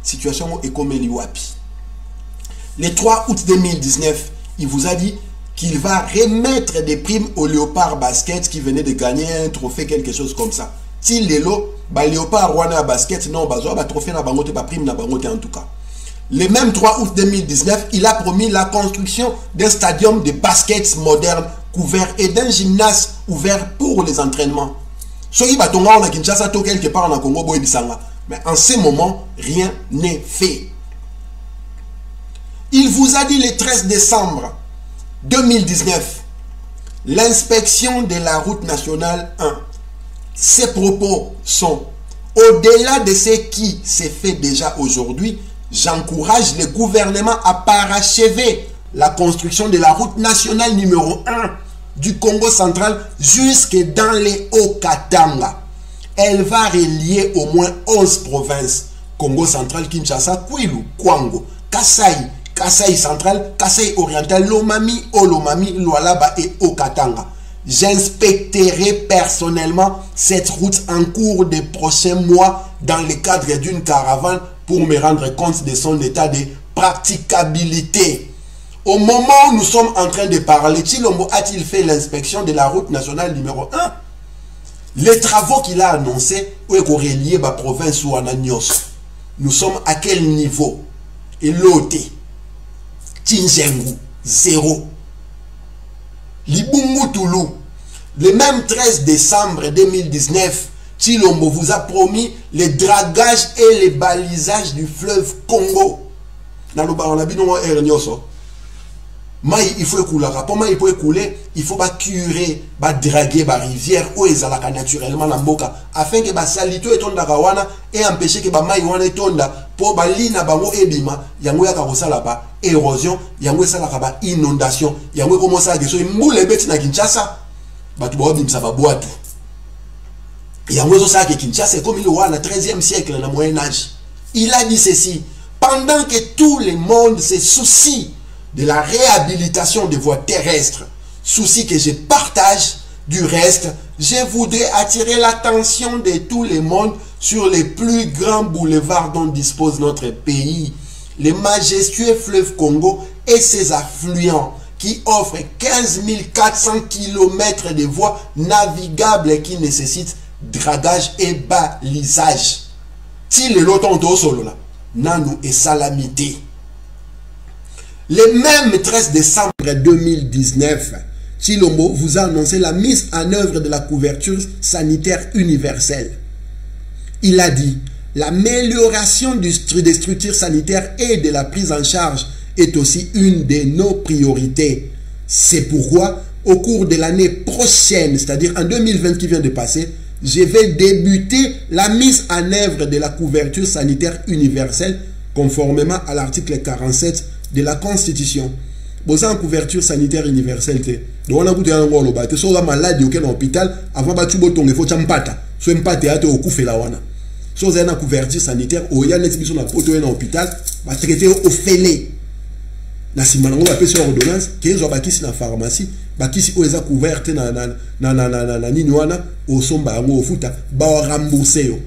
situation est comme l'Iwapi. Le 3 août 2019, il vous a dit qu'il va remettre des primes au Léopard Basket qui venait de gagner un trophée, quelque chose comme ça. Si l'élo, Léopard Rwanda Basket, non, trophée na bangote, prime na bangote en tout cas. Le même 3 août 2019, il a promis la construction d'un stadium de basket moderne couvert et d'un gymnase ouvert pour les entraînements. Soki batonga on a Kinshasa to quelque part en Congo boy bisanga. Mais en ce moment, rien n'est fait. Il vous a dit le 13 décembre 2019, l'inspection de la route nationale 1. Ces propos sont au-delà de ce qui s'est fait déjà aujourd'hui. J'encourage le gouvernement à parachever la construction de la route nationale numéro 1 du Congo central jusque dans les Hauts-Katanga. Elle va relier au moins 11 provinces. Congo central, Kinshasa, Kwilu, Kwango, Kasai, Kasai central, Kasai oriental, Lomami, Olomami, Lualaba et Haut-Katanga. J'inspecterai personnellement cette route en cours des prochains mois dans le cadre d'une caravane pour me rendre compte de son état de praticabilité. Au moment où nous sommes en train de parler, Chilombo a-t-il fait l'inspection de la route nationale numéro 1? Les travaux qu'il a annoncés, où est relié la province ou Ananios. Nous sommes à quel niveau? Elote, Tinjengu, 0. Libungu Toulou, le même 13 décembre 2019, Chilombo vous a promis le dragage et le balisage du fleuve Congo. Dans le baron Labino Ernioso, il faut écouler. Pour il faut écouler, il faut curer, draguer la rivière où ils allaient naturellement la mboka afin que salito etonda kawana et empêcher que mai wana etonda pour balina bango ebima yango ya karosala ba érosion yango esala ba inondation yango commence à so mbule beti na Kinshasa batu ba bimsa ba boatu yango zo sa que Kinshasa comme il wana 13e siècle na moyen âge. Il a dit ceci: pendant que tout le monde se soucie de la réhabilitation des voies terrestres, souci que je partage, du reste, je voudrais attirer l'attention de tout le monde sur les plus grands boulevards dont dispose notre pays, le majestueux fleuve Congo et ses affluents qui offrent 15 400 km de voies navigables qui nécessitent dragage et balisage. Si le loton to solo là, nanou et salamité. Le même 13 décembre 2019, Chilombo vous a annoncé la mise en œuvre de la couverture sanitaire universelle. Il a dit l'amélioration des structures sanitaires et de la prise en charge est aussi une de nos priorités. C'est pourquoi, au cours de l'année prochaine, c'est-à-dire en 2020 qui vient de passer, je vais débuter la mise en œuvre de la couverture sanitaire universelle conformément à l'article 47 de la Constitution. Vous avez une couverture sanitaire universelle. Donc, on a beaucoup de gens qui sont malades au hôpital avant de il faut champata. So empate ate okufe la wana. So vous avez une couverture sanitaire au ya net biso na poto en hôpital va traiter au félé. Na simanango ba pesa ordonnance ke zo bakisi na pharmacie bakisi o eza couverte na nini wana o somba yango ofuta ba rembourser yo.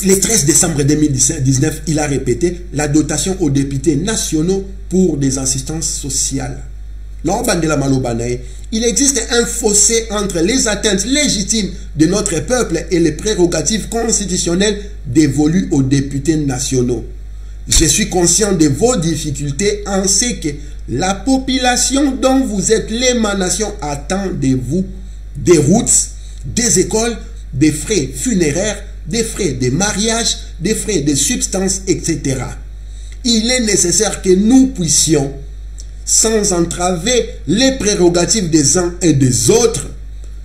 Le 13 décembre 2019, il a répété la dotation aux députés nationaux pour des assistances sociales. Il existe un fossé entre les atteintes légitimes de notre peuple et les prérogatives constitutionnelles dévolues aux députés nationaux. Je suis conscient de vos difficultés ainsi que la population dont vous êtes l'émanation attend de vous des routes, des écoles, des frais funéraires, des frais de mariage, des frais de substances, etc. Il est nécessaire que nous puissions, sans entraver les prérogatives des uns et des autres,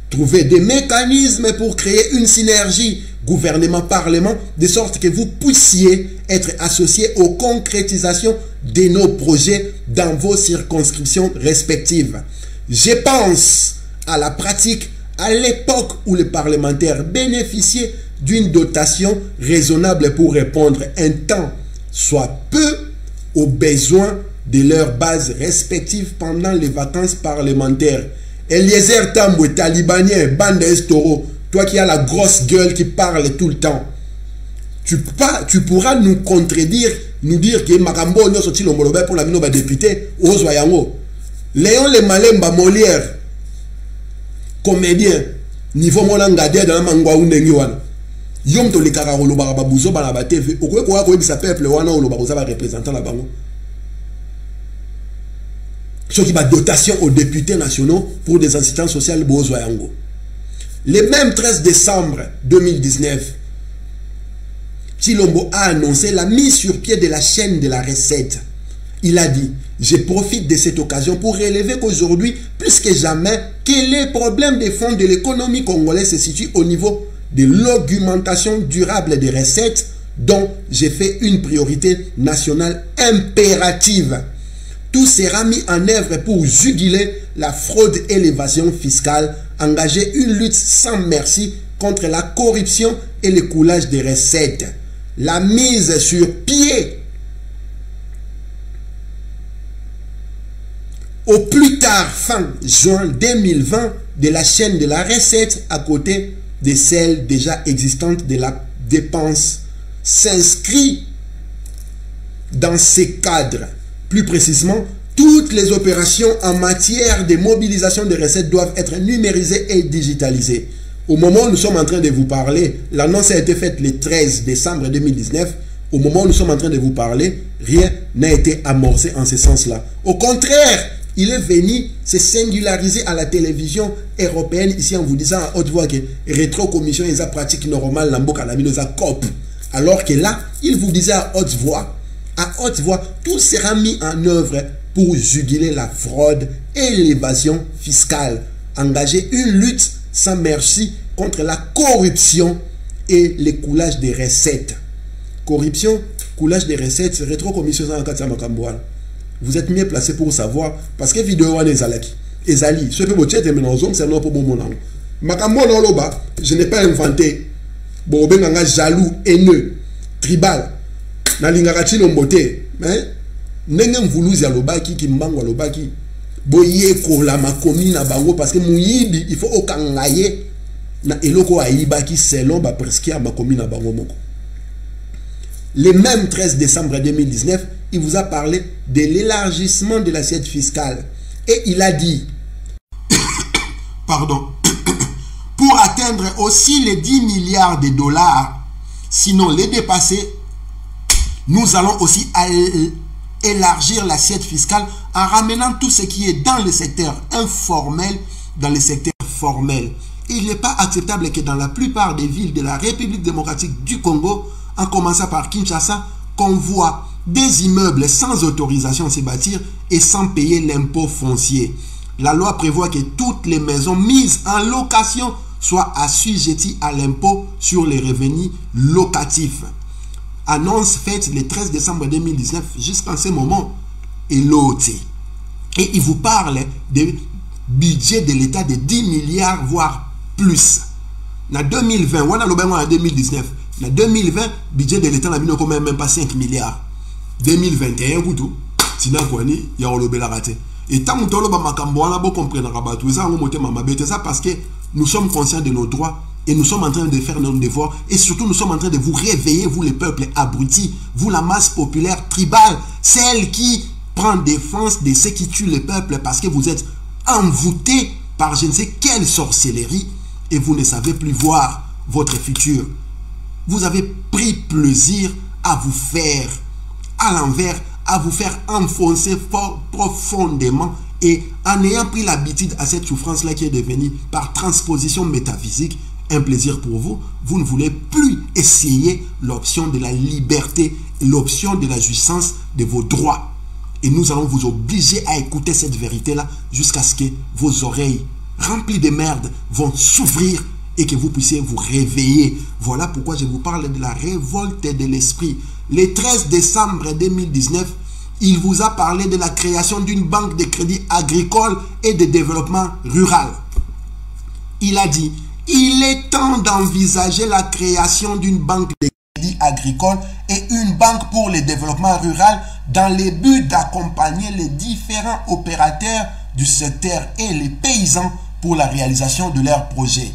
trouver des mécanismes pour créer une synergie gouvernement-parlement, de sorte que vous puissiez être associés aux concrétisations de nos projets dans vos circonscriptions respectives. Je pense à la pratique à l'époque où les parlementaires bénéficiaient d'une dotation raisonnable pour répondre un temps, soit peu, aux besoins de leurs bases respectives pendant les vacances parlementaires. Eliezer Tambwe, talibanien, bande estoro, toi qui as la grosse gueule qui parle tout le temps, tu pourras nous contredire, nous dire que Makambo n'a sorti le molobe pour la mino député, Ozoyango. Léon Le Malemba Molière, comédien, niveau Molangade dans la mangwa unengiwana. Yom to le kararolo barababuzo balaba TV, okwe kwa ko bisa peuple wana olo babuza ba représentant la bango. Ce qui va dotation aux députés nationaux pour des assistances sociales Bozoyango. Le même 13 décembre 2019, Chilombo a annoncé la mise sur pied de la chaîne de la recette. Il a dit, je profite de cette occasion pour relever qu'aujourd'hui, plus que jamais, que les problèmes de fond de l'économie congolaise se situent au niveau de l'augmentation durable des recettes dont j'ai fait une priorité nationale impérative. Tout sera mis en œuvre pour juguler la fraude et l'évasion fiscale, engager une lutte sans merci contre la corruption et le coulage des recettes. La mise sur pied au plus tard fin juin 2020 de la chaîne de la recette à côté de celle déjà existante de la dépense s'inscrit dans ces cadres. Plus précisément, toutes les opérations en matière de mobilisation de recettes doivent être numérisées et digitalisées. Au moment où nous sommes en train de vous parler, l'annonce a été faite le 13 décembre 2019. Au moment où nous sommes en train de vous parler, rien n'a été amorcé en ce sens-là. Au contraire, il est venu se singulariser à la télévision européenne ici en vous disant à haute voix que rétro-commission est une pratique normale dans la COP. Alors que là, il vous disait à haute voix, tout sera mis en œuvre pour juguler la fraude et l'évasion fiscale. Engager une lutte sans merci contre la corruption et le coulage des recettes. Corruption, coulage des recettes, rétro-commission en Katia Makambouane. Vous êtes mieux placé pour savoir parce que vidéo est Ezalaki. Ezali, ce que vous êtes maintenant, c'est un peu bon moment. Makambo Loba, je n'ai pas inventé. Bon, ben jaloux, haineux, tribal. Na lingakati lombote, nengem vuluzi ya lobaki ki mbango lobaki. Boye ko la makomi na bango parce que muyibi il faut okangaye na eloko aibaki selon ba presque à makomi na bango moko. Le même 13 décembre 2019, il vous a parlé de l'élargissement de l'assiette fiscale. Et il a dit, pardon, pour atteindre aussi les 10 milliards de dollars, sinon les dépasser, nous allons aussi élargir l'assiette fiscale en ramenant tout ce qui est dans le secteur informel, dans le secteur formel. Il n'est pas acceptable que dans la plupart des villes de la République démocratique du Congo, en commençant par Kinshasa, qu'on voit des immeubles sans autorisation de se bâtir et sans payer l'impôt foncier. La loi prévoit que toutes les maisons mises en location soient assujetties à l'impôt sur les revenus locatifs. Annonce faite le 13 décembre 2019 jusqu'en ce moment est lotée. Et il vous parle de budget de l'État de 10 milliards, voire plus. En 2020, on a le en 2019. En 2020, budget de l'État n'a même pas 5 milliards. 2021, vous tina kwani ya olobela raté. Et tant que tolo ba makambo wana bo comprendre rabatu ça on monter mama bête ça parce que nous sommes conscients de nos droits et nous sommes en train de faire nos devoirs et surtout nous sommes en train de vous réveiller, vous les peuples abrutis, vous la masse populaire tribale, celle qui prend défense de ceux qui tuent les peuples parce que vous êtes envoûtés par je ne sais quelle sorcellerie et vous ne savez plus voir votre futur. Vous avez pris plaisir à vous faire à l'envers, à vous faire enfoncer profondément et en ayant pris l'habitude à cette souffrance-là qui est devenue par transposition métaphysique un plaisir pour vous, vous ne voulez plus essayer l'option de la liberté, l'option de la jouissance de vos droits. Et nous allons vous obliger à écouter cette vérité-là jusqu'à ce que vos oreilles remplies de merde vont s'ouvrir et que vous puissiez vous réveiller. Voilà pourquoi je vous parle de la révolte de l'esprit. Le 13 décembre 2019, il vous a parlé de la création d'une banque de crédit agricole et de développement rural. Il a dit, il est temps d'envisager la création d'une banque de crédit agricole et une banque pour le développement rural dans le but d'accompagner les différents opérateurs du secteur et les paysans pour la réalisation de leurs projets.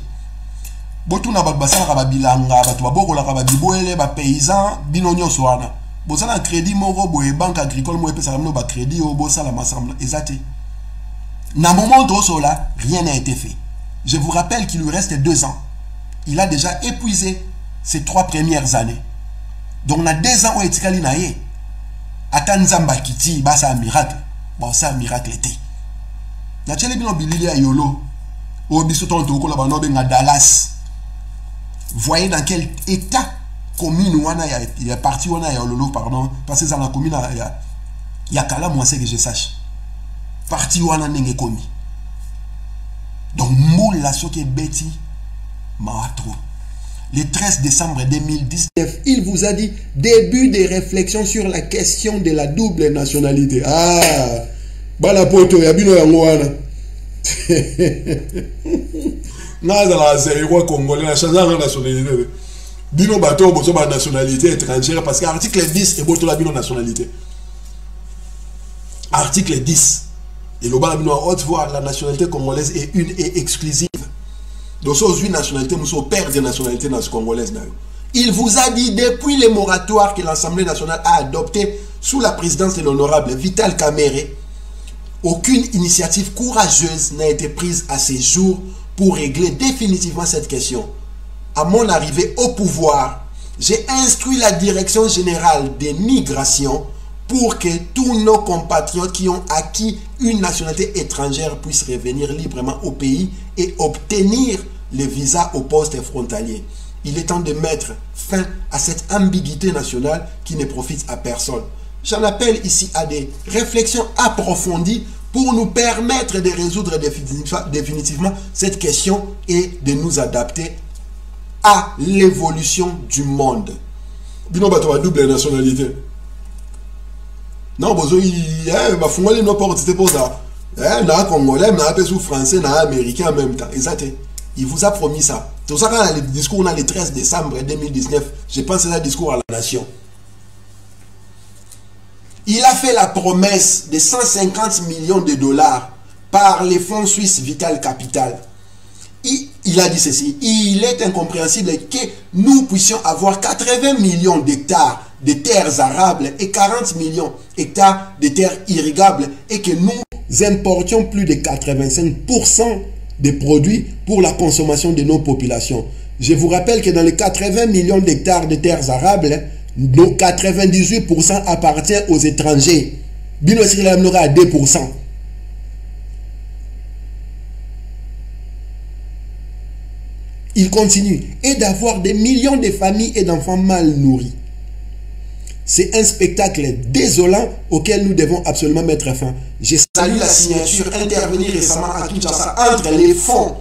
Botuna bakbasala kababilanga batu babokola kababiboele ba paysan binonyo swana bosala crédit moko boye banque agricole mo epesa kamno ba crédit o bosala ensemble exacté. Na moment de cela, rien n'a été fait. Je vous rappelle qu'il lui reste 2 ans. Il a déjà épuisé ses 3 premières années. Donc na 2 ans o etikali na ye. Atanzamba kiti ba ça un miracle. Bon ça un miracle était. Na tchele bino bilili ya yolo. O biso tonto ko la bano benga Dallas. Voyez dans quel état commune il y a parti où il y a Lolo, pardon, parce que dans la commune il y a Kala, moi c'est que je sache. Parti où il y a commis. Donc, moule la soke beti maatro. Le 13 décembre 2019, il vous a dit début des réflexions sur la question de la double nationalité. Ah, bala poto ya bino yango wana. Congolais, la nationalité. Bino bateau, boso ba nationalité étrangère parce que article 10 est boto la bino nationalité. Article 10. Et le bas bino haute voix la nationalité congolaise est une et exclusive. Donc sur une nationalité, nous sommes père de nationalité congolaise. Il vous a dit depuis les moratoires que l'Assemblée nationale a adopté sous la présidence de l'honorable Vital Kamerhe, aucune initiative courageuse n'a été prise à ces jours pour régler définitivement cette question. À mon arrivée au pouvoir, j'ai instruit la Direction générale des migrations pour que tous nos compatriotes qui ont acquis une nationalité étrangère puissent revenir librement au pays et obtenir le visa au poste frontalier. Il est temps de mettre fin à cette ambiguïté nationale qui ne profite à personne. J'en appelle ici à des réflexions approfondies pour nous permettre de résoudre définitivement cette question et de nous adapter à l'évolution du monde. Bino bato double nationalité. Non, bozo il va fondre nos portes pour ça. Na congolais, na peu sous français, na américain en même temps. Exact. Il vous a promis ça. C'est pour ça qu'on a le discours on a le 13 décembre 2019. Je pense que c'est un discours à la nation. Il a fait la promesse de 150 millions de dollars par les fonds suisses Vital Capital. Il a dit ceci, il est incompréhensible que nous puissions avoir 80 millions d'hectares de terres arables et 40 millions d'hectares de terres irrigables et que nous importions plus de 85% des produits pour la consommation de nos populations. Je vous rappelle que dans les 80 millions d'hectares de terres arables, nos 98% appartient aux étrangers. Bino Sri Lanka à 2%. Il continue. Et d'avoir des millions de familles et d'enfants mal nourris. C'est un spectacle désolant auquel nous devons absolument mettre fin. J'ai salué la signature intervenue récemment à Kinshasa entre les fonds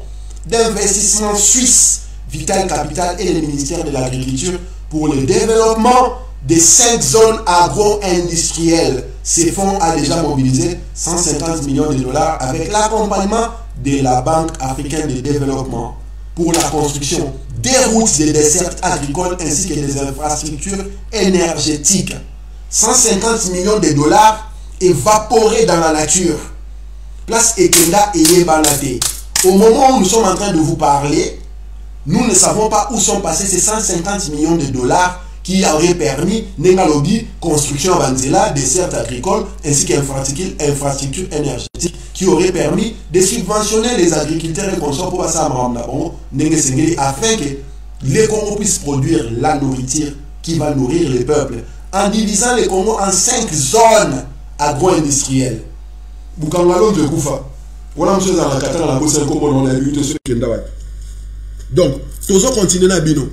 d'investissement suisse Vital Capital et le ministère de l'Agriculture pour le développement des 5 zones agro-industrielles. Ces fonds a déjà mobilisé 150 millions de dollars avec l'accompagnement de la Banque africaine de développement pour la construction des routes, des dessertes agricoles ainsi que des infrastructures énergétiques. 150 millions de dollars évaporés dans la nature. Place Ekenda et Yebanate. Au moment où nous sommes en train de vous parler, nous ne savons pas où sont passés ces 150 millions de dollars qui auraient permis Nengalobi, construction Banzela, dessertes agricoles ainsi qu'infrastructures énergétiques qui auraient permis de subventionner les agriculteurs et consorts pour passer à Maramnabongo, afin que les Congo puissent produire la nourriture qui va nourrir les peuples en divisant les Congo en 5 zones agro-industrielles. Bukangalo de Koufa. Voilà, monsieur Zanakata, dans la bosse, comme on a vu, ce qui est là. Donc, tous on continue à bino.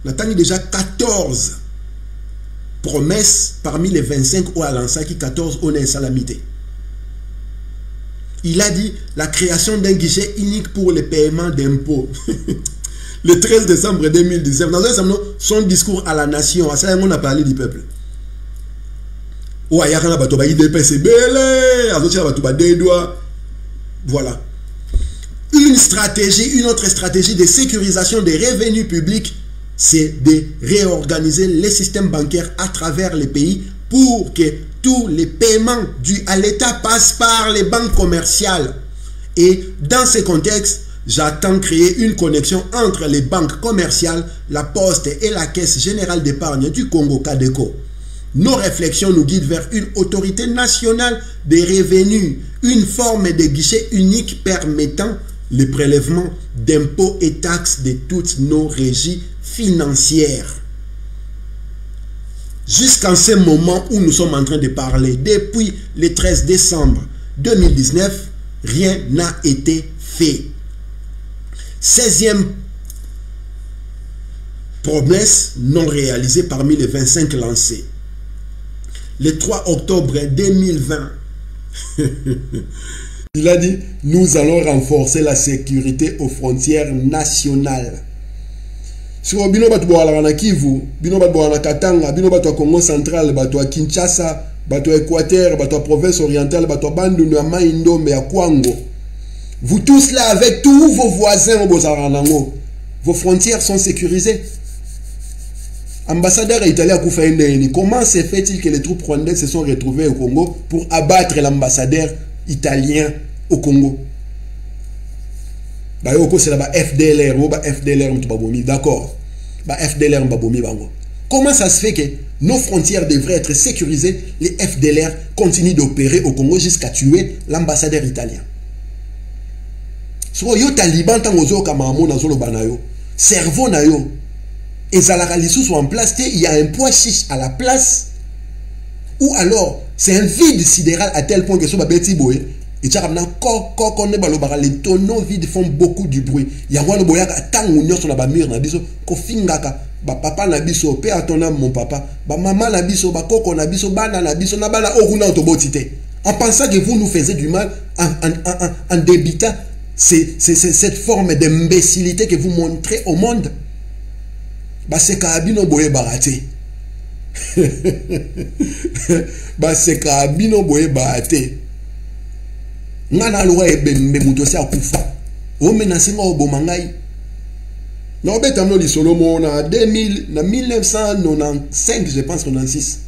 On a déjà 14 promesses parmi les 25 au Alansa qui 14 on est salamité. Il a dit la création d'un guichet unique pour le paiement d'impôts. Le 13 décembre 2019, dans un salon, son discours à la nation, à ça on a parlé du peuple. Voilà. Une autre stratégie de sécurisation des revenus publics, c'est de réorganiser les systèmes bancaires à travers les pays pour que tous les paiements dus à l'État passent par les banques commerciales. Et dans ce contexte, j'attends créer une connexion entre les banques commerciales, la Poste et la Caisse générale d'épargne du Congo, Cadeco. Nos réflexions nous guident vers une autorité nationale des revenus, une forme de guichet unique permettant le prélèvement d'impôts et taxes de toutes nos régies financières. Jusqu'en ce moment où nous sommes en train de parler, depuis le 13 décembre 2019, rien n'a été fait. 16e promesse non réalisée parmi les 25 lancées. Le 3 octobre 2020, il a dit, nous allons renforcer la sécurité aux frontières nationales. Sur bino batu boala Kivu, bino batu boala Katanga, bino batu Congo central, batu Kinshasa, batu Équateur, batu province orientale, batu Bandundu, Maindombe, à Kwango. Vous tous là avec tous vos voisins au Bozaranango, vos frontières sont sécurisées. Ambassadeur italien Koufaïndeni, comment se fait-il que les troupes rwandaises se sont retrouvées au Congo pour abattre l'ambassadeur italien au Congo? C'est la FDLR, d'accord. FDLR, comment ça se fait que nos frontières devraient être sécurisées, les FDLR continuent d'opérer au Congo jusqu'à tuer l'ambassadeur italien? So yo taliban tangozo kamamo na zolo banayo, cerveau na yo. Et Zalakali sont en place, il y a un poids chiche à la place, ou alors c'est un vide sidéral à tel point que ce babeti boy et tu as les tonneaux vides font beaucoup de bruit. Il y a un boya tant on sur la bamir na biso ko fingaka ba papa na biso pe à ton âme mon papa ba maman na biso ba koko na biso bana na biso na bala oruna autobotité en pensant que vous nous faisiez du mal en débitant cette forme d'imbécilité que vous montrez au monde. C'est Kabino Boye Barate. C'est Kabino Boye Barate. Nana loi ebembe mutosi akufa. O menace ngo bomangai. Na obetamno li Solomo na 1995 je pense 96.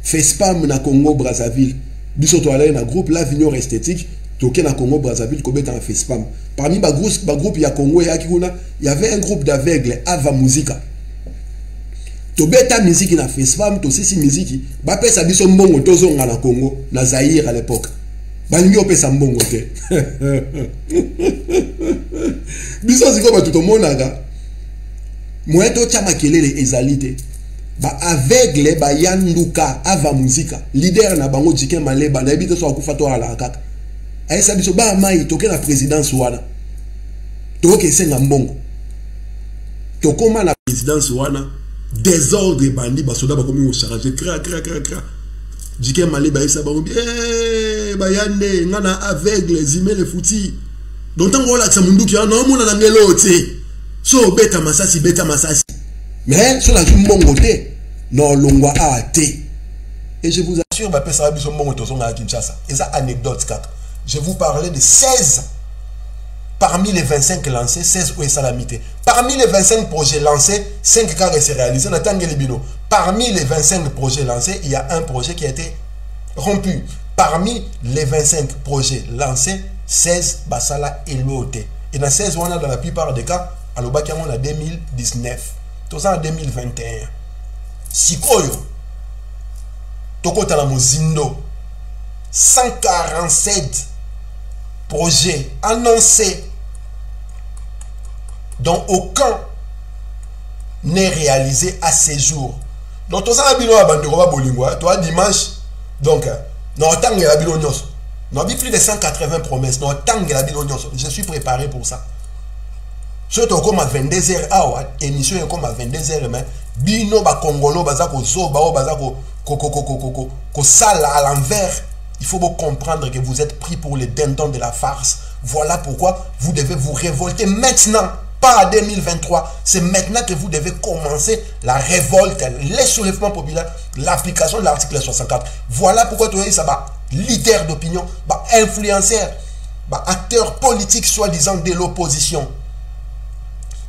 FESPAM na Congo Brazzaville. Biso to aller na groupe l'Avignon esthétique. Toké na Congo Brazzaville ko beta en FESPAM. Parmi ba groupe ya Congo ya Kikuna, il y avait un groupe d'aveugles Ava Musica. To beta musique na FESPAM, to sisi musique, ba pesa biso mbongo tozonga na Congo, na Zaïre à l'époque. Ba ngi opesa mbongo te. Biso ziko ba tout monaka. Moeto chama kelele ezalite. Ba aveugle ba yanduka Ava Musica, leader na bango Jiken Maleba, na bito so akufa to ala kaka. aisa biso ba mai toke la présidence wana toke senga mbongo tokoma na présidence wana désordre bandi basoda bakomi au charger cra Dike Malé baisa ba bayande ngana aveugle zime le fouti donc tant voilà que ça mundu ki na mona na ngelo te so beta masasi mais sur la mbongo te non longwa a te. Et je vous assure, et ça anecdote 4. Je vous parlais de 16 parmi les 25 lancés, 16 où est salamité. Parmi les 25 projets lancés, 5 cas restent réalisés. Parmi les 25 projets lancés, il y a un projet qui a été rompu. Parmi les 25 projets lancés, 16 basala éloté. Et dans 16 on a dans la plupart des cas, à l'Obaki on a 2019. Tout ça en 2021. Sikoyo. Tokota la Mozindo, 147 projets annoncés dont aucun n'est réalisé à ce jour. Donc, tout ça, toi, dimanche, donc, nous avons plus de 180 promesses. Je suis préparé pour ça. Surtout comme à 22h, émission comme à 22h, mais bino ba congolo bazako zoba bazako ko sala à l'envers. Il faut vous comprendre que vous êtes pris pour les dindons de la farce. Voilà pourquoi vous devez vous révolter maintenant, pas en 2023. C'est maintenant que vous devez commencer la révolte, les soulèvements populaires, l'application de l'article 64. Voilà pourquoi tu vois ça va leader d'opinion, influenceur, acteur politique soi-disant de l'opposition.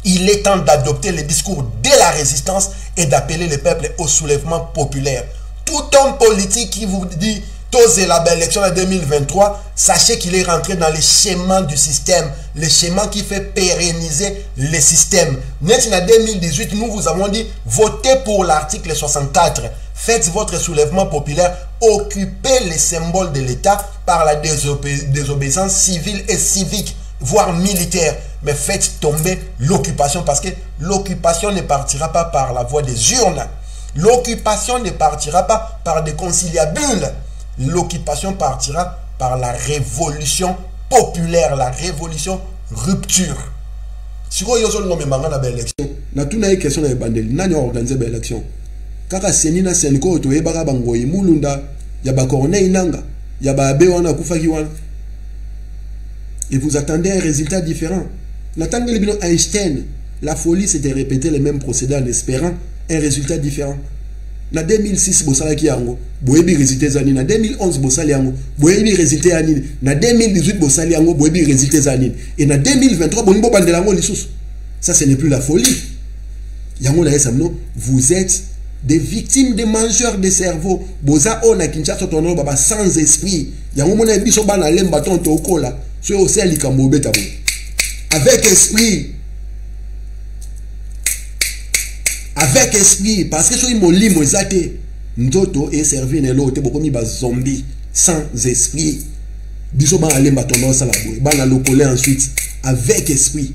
Il est temps d'adopter le discours de la résistance et d'appeler le peuple au soulèvement populaire. Tout homme politique qui vous dit tosez la belle élection en 2023, sachez qu'il est rentré dans les schémas du système, le schéma qui fait pérenniser le système. Maintenant, en 2018, nous vous avons dit votez pour l'article 64. Faites votre soulèvement populaire, occupez les symboles de l'État par la désobéissance civile et civique, voire militaire. Mais faites tomber l'occupation parce que l'occupation ne partira pas par la voie des urnes. L'occupation ne partira pas par des conciliabules. L'occupation partira par la révolution populaire, la révolution rupture. Si vous avez une élection, na tuna une question de bandeli, nani organiser une élection. Kaka senina seniko to ebaka bangoyi mulunda ya ba corneille nanga ya ba abe wana kufaki wana. Et vous attendez un résultat différent. N'attendez le bilan Einstein, la folie c'était répéter les mêmes procédés en espérant un résultat différent. Na 2006 bosala ki yango, boyebi résultat zani. Na 2011 bosala yango, boyebi résultat zani. Na 2018 bosala yango, boyebi résultat zani. Et na 2023 boni bo bandela ngo lisusu. Ça ce n'est plus la folie. Yango na yesamno, vous êtes des victimes de mangeurs de cerveau. Boza on a Kinshasa tono baba sans esprit. Yango mona biso bana lemba ton to kola. So aussi likambo beta bo. Avec esprit. Avec esprit, parce que si mon lit moisate, ndoto est servi ne l'autre beaucoup mi zombie sans esprit. Biso ban aller batono sala boy, ban le coller ensuite avec esprit.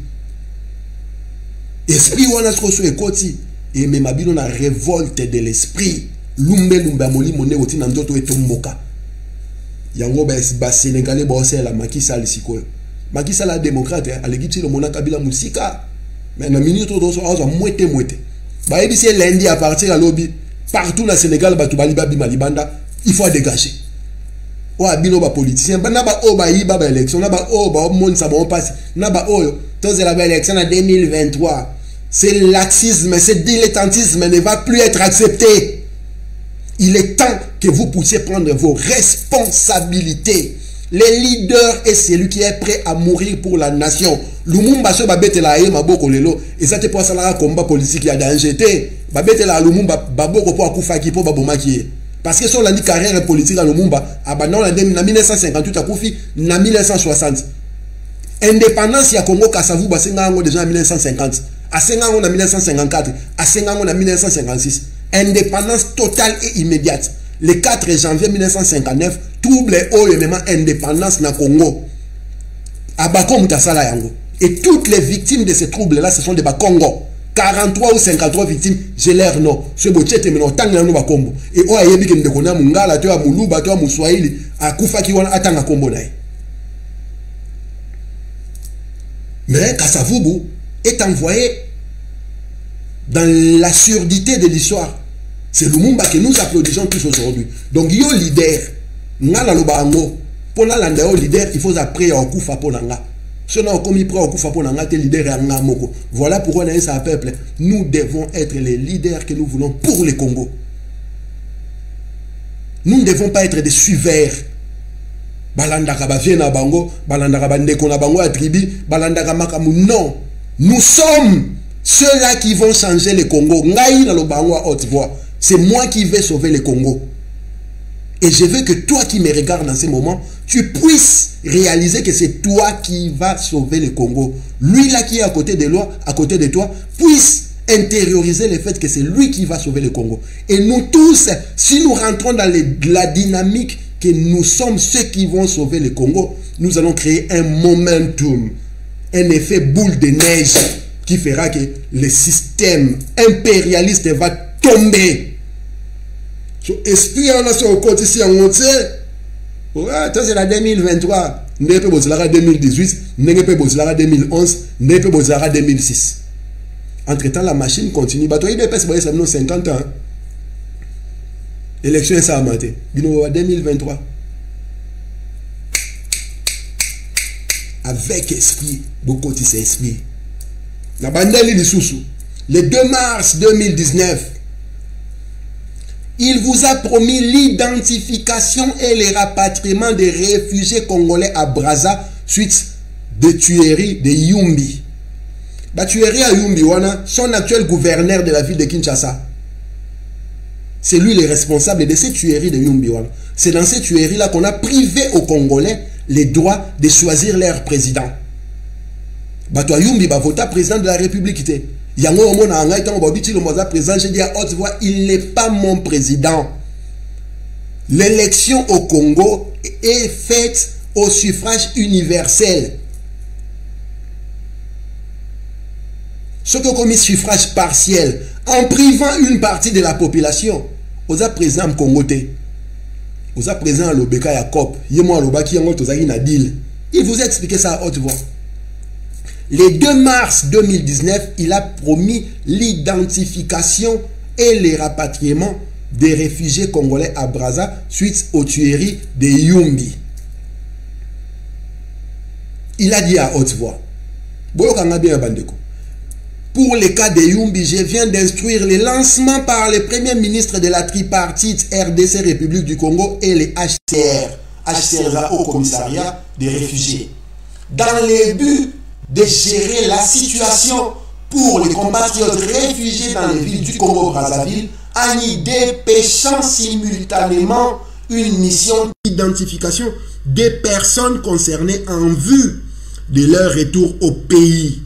Esprit wana sko so ekoti et même abino na révolte de l'esprit. Lumbe moli moné oti na ndoto etomboka. Yango ba sénégalais ba osela Macky Sall sikoyo. Macky Sall la démocrate alekiti le mona kabila musika. Mais na minute to so azo moite. Bah, c'est lundi à partir à lobby. Partout dans le Sénégal, il faut dégager. Ou à bino ba politicien, ba naba o ba yi ba élection, naba o ba monde ça bon passe, naba o tous la élection en 2023. C'est laxisme, c'est dilettantisme ne va plus être accepté. Il est temps que vous puissiez prendre vos responsabilités. Le leader est celui qui est prêt à mourir pour la nation. Lumumba so babete la ye maboko lelo ezate pour ça combat politique ya danger te babete la Lumumba baboko pour akufa ki pour babomaki parce que son la carrière politique à Lumumba abandon en 1958 akufi na 1960 indépendance ya Congo Kasavu basenga ngo déjà en 1950 asenga ngo na 1954 asenga ngo na 1956 indépendance totale et immédiate le 4 janvier 1959 trouble au événement indépendance na Congo abako mutasala yango. Et toutes les victimes de ces troubles-là, ce sont des Bakongo. 43 ou 53 victimes, j'ai l'air non. Ce bochete mais non tanga no Bakongo. Et o ayebi ke ndekona mungala to ya muluba to ya muswahili akufa ki wana atanga kombo nae. Mais Kasavubu est envoyé dans la surdité de l'histoire. C'est Lumumba que nous applaudissons tous aujourd'hui. Donc, yo leader, nga la lobango, pour la landa yo leader, il faut après au kufa pour nanga. Si on a commis prêt au kufa pour nanga, te leader et nga moko. Voilà pourquoi on a ça peuple. Nous devons être les leaders que nous voulons pour le Congo. Nous ne devons pas être des suiveurs. Balandaka ba viena bango, balandaka ba ndeko na bango a tribu, balandaka makamu. Non, nous sommes ceux-là qui vont changer le Congo. Ngai na lo bango à haute voix. C'est moi qui vais sauver le Congo. Et je veux que toi qui me regardes dans ce moment, tu puisses réaliser que c'est toi qui vas sauver le Congo. Lui là qui est à côté de toi, puisse intérioriser le fait que c'est lui qui va sauver le Congo. Et nous tous, si nous rentrons dans la dynamique que nous sommes ceux qui vont sauver le Congo, nous allons créer un momentum, un effet boule de neige qui fera que le système impérialiste va tomber. Esprit en nation au côté ici en monté. C'est la 2023. N'est pas Bozlara 2018. N'est pas Bozlara 2011. N'est pas Bozlara 2006. Entre-temps, la machine continue. Bah, toi, il dépasse 50 ans. L'élection est ça à mater. 2023. Avec esprit, beaucoup de ces esprits. La bandelle de Soussou. Le 2 mars 2019. Il vous a promis l'identification et le rapatriement des réfugiés congolais à Brazza suite de tueries de Yumbi. La tuerie à Yumbi, son actuel gouverneur de la ville de Kinshasa. C'est lui le responsable de ces tueries de Yumbi. C'est dans ces tueries-là qu'on a privé aux Congolais les droits de choisir leur président. Bato Yumbi va voter président de la République. Il n'est pas mon président. L'élection au Congo est faite au suffrage universel. Ce que commis suffrage partiel, en privant une partie de la population, aux président Congoté, aux président Lobeka Yacob, il vous a expliqué ça à haute voix. Le 2 mars 2019, il a promis l'identification et le rapatriement des réfugiés congolais à Brazza suite aux tueries de Yumbi. Il a dit à haute voix, pour le cas de Yumbi, je viens d'instruire le lancement par le premier ministre de la tripartite RDC République du Congo et le HCR. HCR, au commissariat des réfugiés. Dans le but de gérer la situation pour les compatriotes réfugiés dans les villes du Congo-Brazzaville en y dépêchant simultanément une mission d'identification des personnes concernées en vue de leur retour au pays.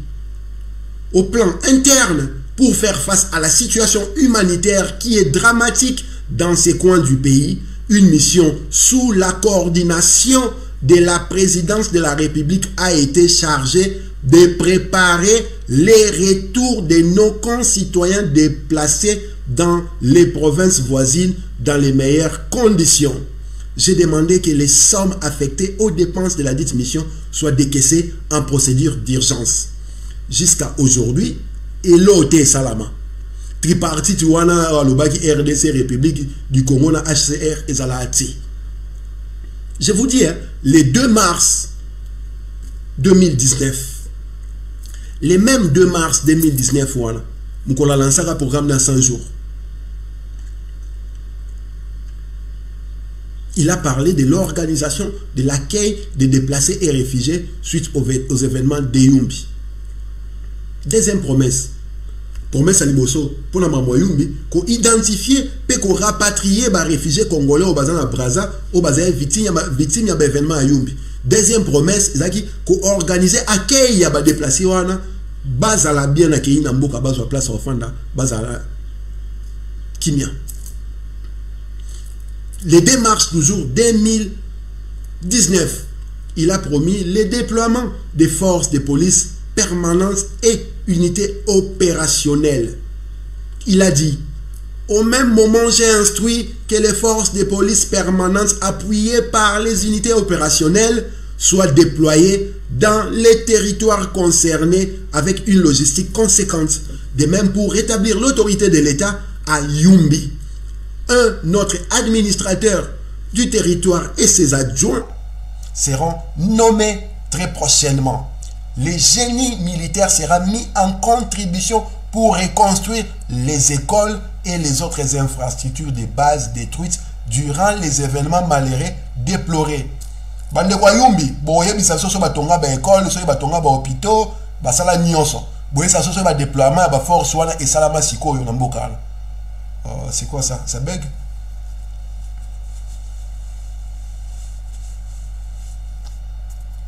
Au plan interne, pour faire face à la situation humanitaire qui est dramatique dans ces coins du pays, une mission sous la coordination de la présidence de la République a été chargée de préparer les retours de nos concitoyens déplacés dans les provinces voisines dans les meilleures conditions. J'ai demandé que les sommes affectées aux dépenses de la dite mission soient décaissées en procédure d'urgence. Jusqu'à aujourd'hui, Elote Salama, tripartite wana Lobaki RDC République du Congo na HCR et Zalati. Je vous dis, le 2 mars 2019, les mêmes 2 mars 2019, voilà, nous avons lancé un programme dans 100 jours. Il a parlé de l'organisation de l'accueil des déplacés et réfugiés suite aux événements de Yumbi. Deuxième promesse. Promesse à Liboso pour la maman Yumbi, qu'on identifie et qu'on rapatrie les réfugiés congolais au bazar à Brazza, au bazar victime d'événements à Yumbi. Deuxième promesse, c'est qu'on organise accueil à déplacés wana, base à la bien accueilli dans Mboka, base à la place au Fanda, base à la Kimia. Le 2 mars toujours 2019, il a promis le déploiement des forces de police permanentes et unités opérationnelles. Il a dit, au même moment, j'ai instruit que les forces de police permanentes appuyées par les unités opérationnelles soient déployées dans les territoires concernés avec une logistique conséquente. De même pour rétablir l'autorité de l'État à Yumbi. Un autre administrateur du territoire et ses adjoints seront nommés très prochainement. Le génie militaire sera mis en contribution pour reconstruire les écoles et les autres infrastructures de base détruites durant les événements malheureux déplorés. Bande kwa Yumbi, boye bisaso so batonga ba école, so batonga ba hôpitaux, basala nyonso. Boye saso so ba déploiement ba force wana et salama sikoyo na mboka. C'est quoi ça? Ça bug?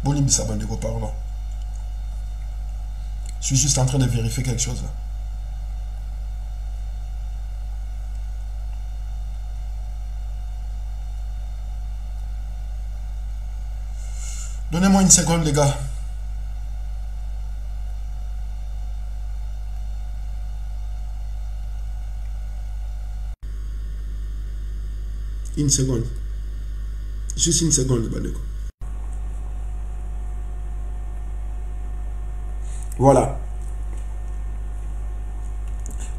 Bolimbisa bande ko pardon. Je suis juste en train de vérifier quelque chose là. Donnez-moi une seconde, les gars. Une seconde. Juste une seconde, Bandeko. Voilà.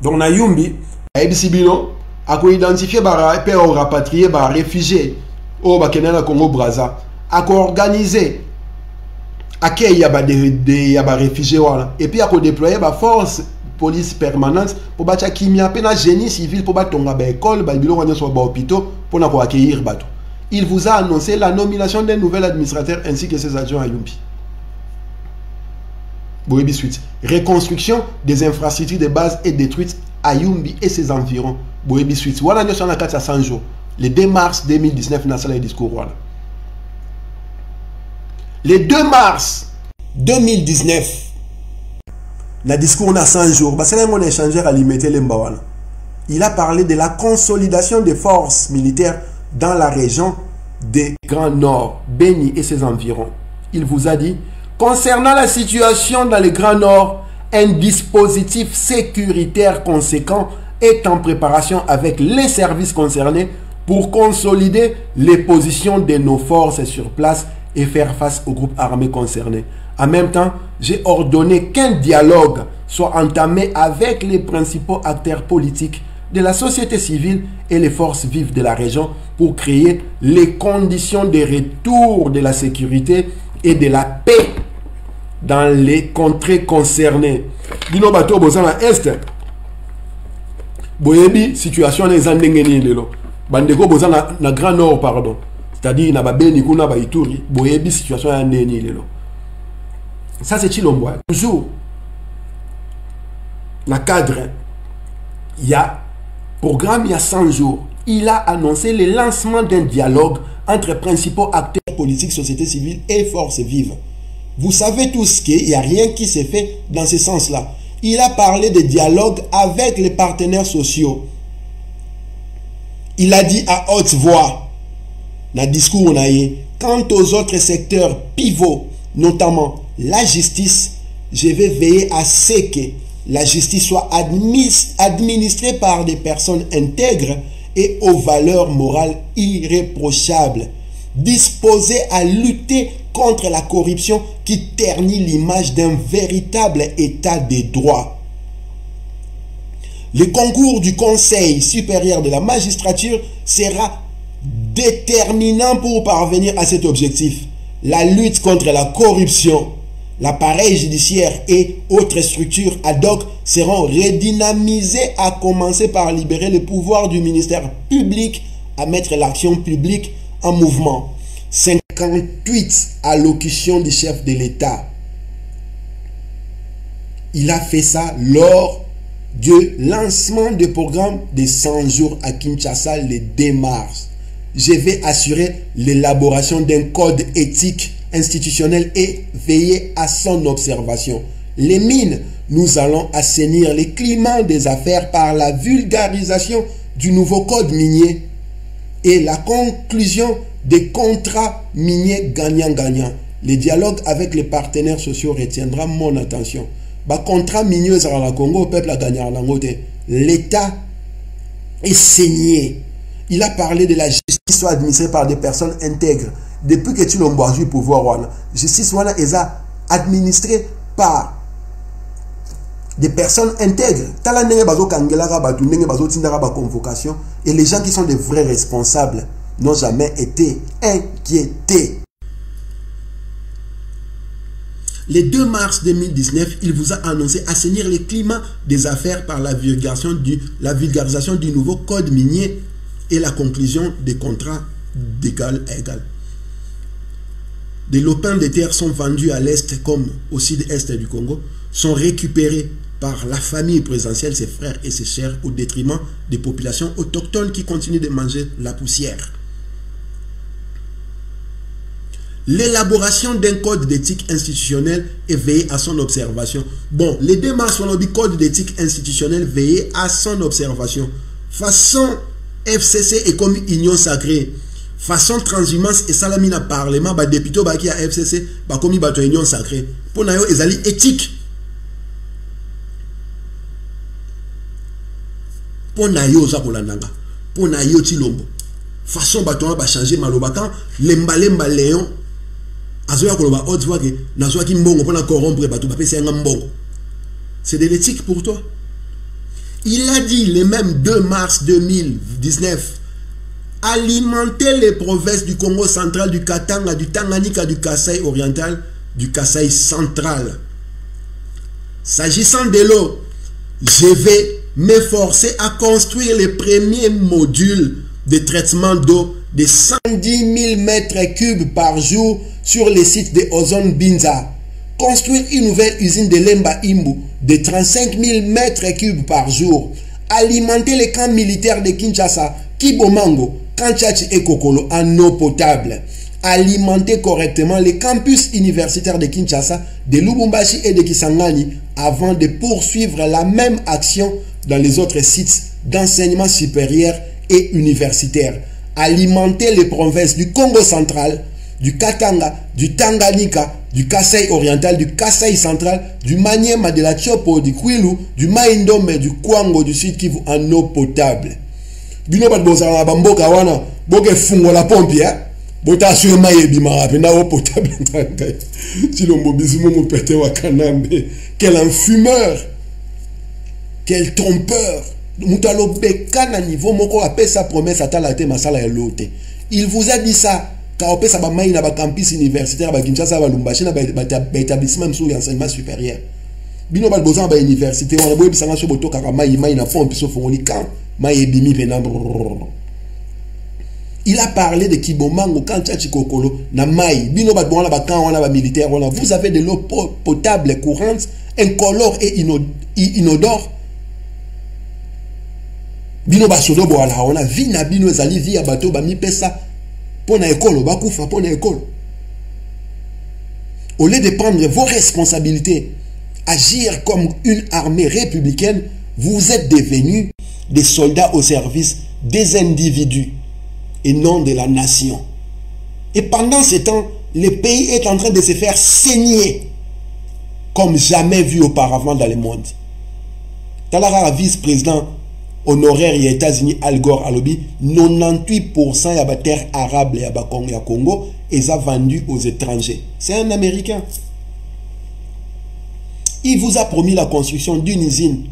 Donc, na Yumbi, à Ebisibino, à quoi identifier bara et rapatrier bara réfugiés au Bakenela Congo Brazza, à quoi organiser accueil yaba yaba réfugiés voilà et puis à quoi déployer ba force police permanente pour battre kimia pena génie civil pour battre ba école ba bilo wana so ba hôpitaux pour na quoi accueillir bateau. Il vous a annoncé la nomination d'un nouvel administrateur ainsi que ses adjoints à Yumbi. Boyebi suite. Reconstruction des infrastructures de base et détruites à Yumbi et ses environs. Boyebi suite. Voilà nous sommes à 400 jours. Le 2 mars 2019 dans le discours voilà. Le 2 mars 2019 le discours na 100 jours. Bah c'est mon échangeur à limiter les Mbawana. Il a parlé de la consolidation des forces militaires dans la région des Grands Nord, Beni et ses environs. Il vous a dit concernant la situation dans le Grand Nord, un dispositif sécuritaire conséquent est en préparation avec les services concernés pour consolider les positions de nos forces sur place et faire face aux groupes armés concernés. En même temps, j'ai ordonné qu'un dialogue soit entamé avec les principaux acteurs politiques de la société civile et les forces vives de la région pour créer les conditions de retour de la sécurité et de la paix dans les contrées concernées. Dino bato bozana est. Boyebi situation les andengeni lelo. Bandeko bozana na Grand Nord pardon. C'est-à-dire na babeni kuna ba Ituri, boyebi situation ya ndeni lelo. Ça c'est Chilombo. Toujours la cadre il y a programme il y a 100 jours. Il a annoncé le lancement d'un dialogue entre principaux acteurs politiques, société civile et forces vives. Vous savez tous qu'il n'y a rien qui s'est fait dans ce sens-là. Il a parlé de dialogue avec les partenaires sociaux. Il a dit à haute voix, dans le discours, quant aux autres secteurs pivots, notamment la justice, je vais veiller à ce que la justice soit administrée par des personnes intègres et aux valeurs morales irréprochables, disposées à lutter contre la corruption qui ternit l'image d'un véritable état de droit. Le concours du Conseil supérieur de la magistrature sera déterminant pour parvenir à cet objectif. La lutte contre la corruption, l'appareil judiciaire et autres structures ad hoc seront redynamisées, à commencer par libérer le pouvoir du ministère public à mettre l'action publique en mouvement. 58 allocutions du chef de l'État. Il a fait ça lors du lancement du programme de 100 jours à Kinshasa le 2 mars. Je vais assurer l'élaboration d'un code éthique institutionnel et veiller à son observation. Les mines, nous allons assainir le climat des affaires par la vulgarisation du nouveau code minier et la conclusion des contrats miniers gagnant-gagnant. Le dialogue avec les partenaires sociaux retiendra mon attention. Bah, contrat minier à la Congo, au peuple a gagné à l'angote. L'État est saigné. Il a parlé de la justice soit administrée par des personnes intègres. Depuis que tu l'as boisu pouvoir, la justice wana eza administré par des personnes intègres. Et les gens qui sont des vrais responsables n'ont jamais été inquiétés. Le 2 mars 2019, il vous a annoncé assainir le climat des affaires par la vulgarisation du nouveau code minier et la conclusion des contrats d'égal à égal. Des lopins de terre sont vendus à l'est comme au sud-est du Congo, sont récupérés par la famille présidentielle, ses frères et ses sœurs, au détriment des populations autochtones qui continuent de manger la poussière. L'élaboration d'un code d'éthique institutionnelle est veillée à son observation. Bon, les 2 mars, on a dit code d'éthique institutionnelle veillé à son observation. Façon FCC est comme union sacrée. Façon transhumance et salamina parlement, bah député bah qui a FCC, bah comme bah union sacrée. Pour nayo ezali éthique. Pour nayo za kolandanga. Pour nayo tilombo. Façon bah toi bah changer malobakan, lemba léon. Azoya koloba haute voix que nazoa ki mbongo pour na corrompre bato ba pesa nga mbongo. C'est de l'éthique pour toi. Il a dit le même 2 mars 2019, alimenter les provinces du Congo central, du Katanga, du Tanganyika, du Kasaï oriental, du Kasaï central. S'agissant de l'eau, je vais m'efforcer à construire les premiers modules de traitement d'eau de 110 000 mètres cubes par jour sur les sites de Ozone Binza. Construire une nouvelle usine de Lemba Imbu de 35 000 mètres cubes par jour. Alimenter les camps militaires de Kinshasa, Kibomango, Kanchachi et Kokolo en eau potable. Alimenter correctement les campus universitaires de Kinshasa, de Lubumbashi et de Kisangani avant de poursuivre la même action dans les autres sites d'enseignement supérieur et universitaire. Alimenter les provinces du Congo central, du Katanga, du Tanganyika, du Kasaï oriental, du Kasaï central, du Maniema, de la Chopo, du Kwilu, du Maïndombe, du Kwango, du Sud Kivu en eau potable. Bino bat bozala bamboka wana, boke fungo la pompe ya. Bota asure maye bimara pena eau potable. Chilombo bizumo mo pete wa kanambe. Quel enfumeur. Quel trompeur. Moutalo bekana niveau moko appelle sa promesse à talate masala ya lote. Il vous a dit ça. Quand on sa ba mai na ba campus universitaire ba Kinshasa ba Lumbashi na ba établissement msou d'enseignement supérieur. Bino ba bozan ba université on boye bisanga so boto kaka mai na fond piso fongoli kan mai ebimi pena. Il a parlé de Kibomango, Kanchachi Kokolo, na mai. Bino ba bona ba kan wana ba militaire wana. Vous avez de l'eau potable courante, incolore et inodore. Bino ba sodo bo ala ona vina bino ezali via bato ba mi pesa pona ekolo ba kufa pona ekolo. Au lieu de prendre vos responsabilités, agir comme une armée républicaine, vous êtes devenus des soldats au service des individus et non de la nation. Et pendant ce temps, le pays est en train de se faire saigner comme jamais vu auparavant dans le monde. Talara, vice-président honoraire des États-Unis, Al Gore Alobi, 98% de la terre arable et de Congo est vendu aux étrangers. C'est un Américain. Il vous a promis la construction d'une usine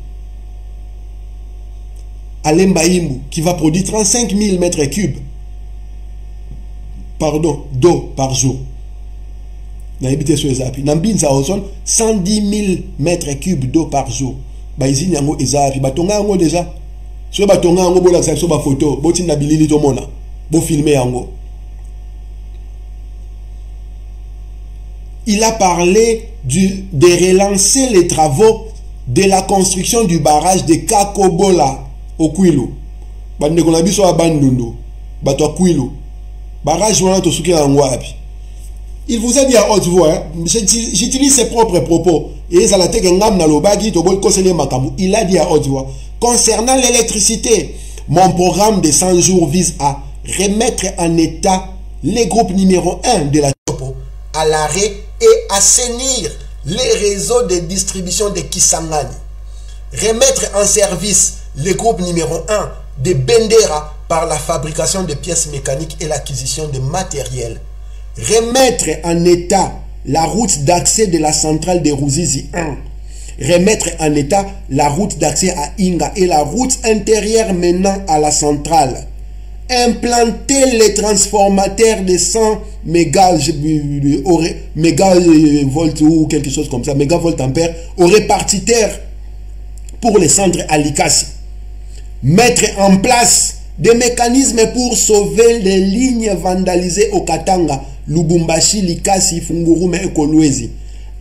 à Lemba Imbu qui va produire 35 000 mètres cubes d'eau par jour. Dans Binza Ozone, 110 000 mètres cubes d'eau par jour. Usine yango ezapi batonga yango déjà. So batonga yango bola sa so ba photo, botinda bilili to mona. Bo filmer yango. Il a parlé de relancer les travaux de la construction du barrage de Kakobola au Kwilu. Bande ko na biso a Bandundu, bato a Kwilu. Barrage wana to suki yango api. Il vous a dit à haute voix, j'utilise ses propres propos. Et ça l'a été il a dit à haute voix, concernant l'électricité, mon programme de 100 jours vise à remettre en état les groupes numéro 1 de la Chopo à l'arrêt et assainir les réseaux de distribution de Kisangani. Remettre en service les groupes numéro 1 de Bendera par la fabrication de pièces mécaniques et l'acquisition de matériel. Remettre en état la route d'accès de la centrale de Ruzizi 1. Remettre en état la route d'accès à Inga et la route intérieure menant à la centrale. Implanter les transformateurs de 100 mégavolts ou quelque chose comme ça, mégavolt ampères, au répartiteur pour les centres à Likasi. Mettre en place des mécanismes pour sauver les lignes vandalisées au Katanga, Lubumbashi, Likasi, Fungurume et Kolwezi.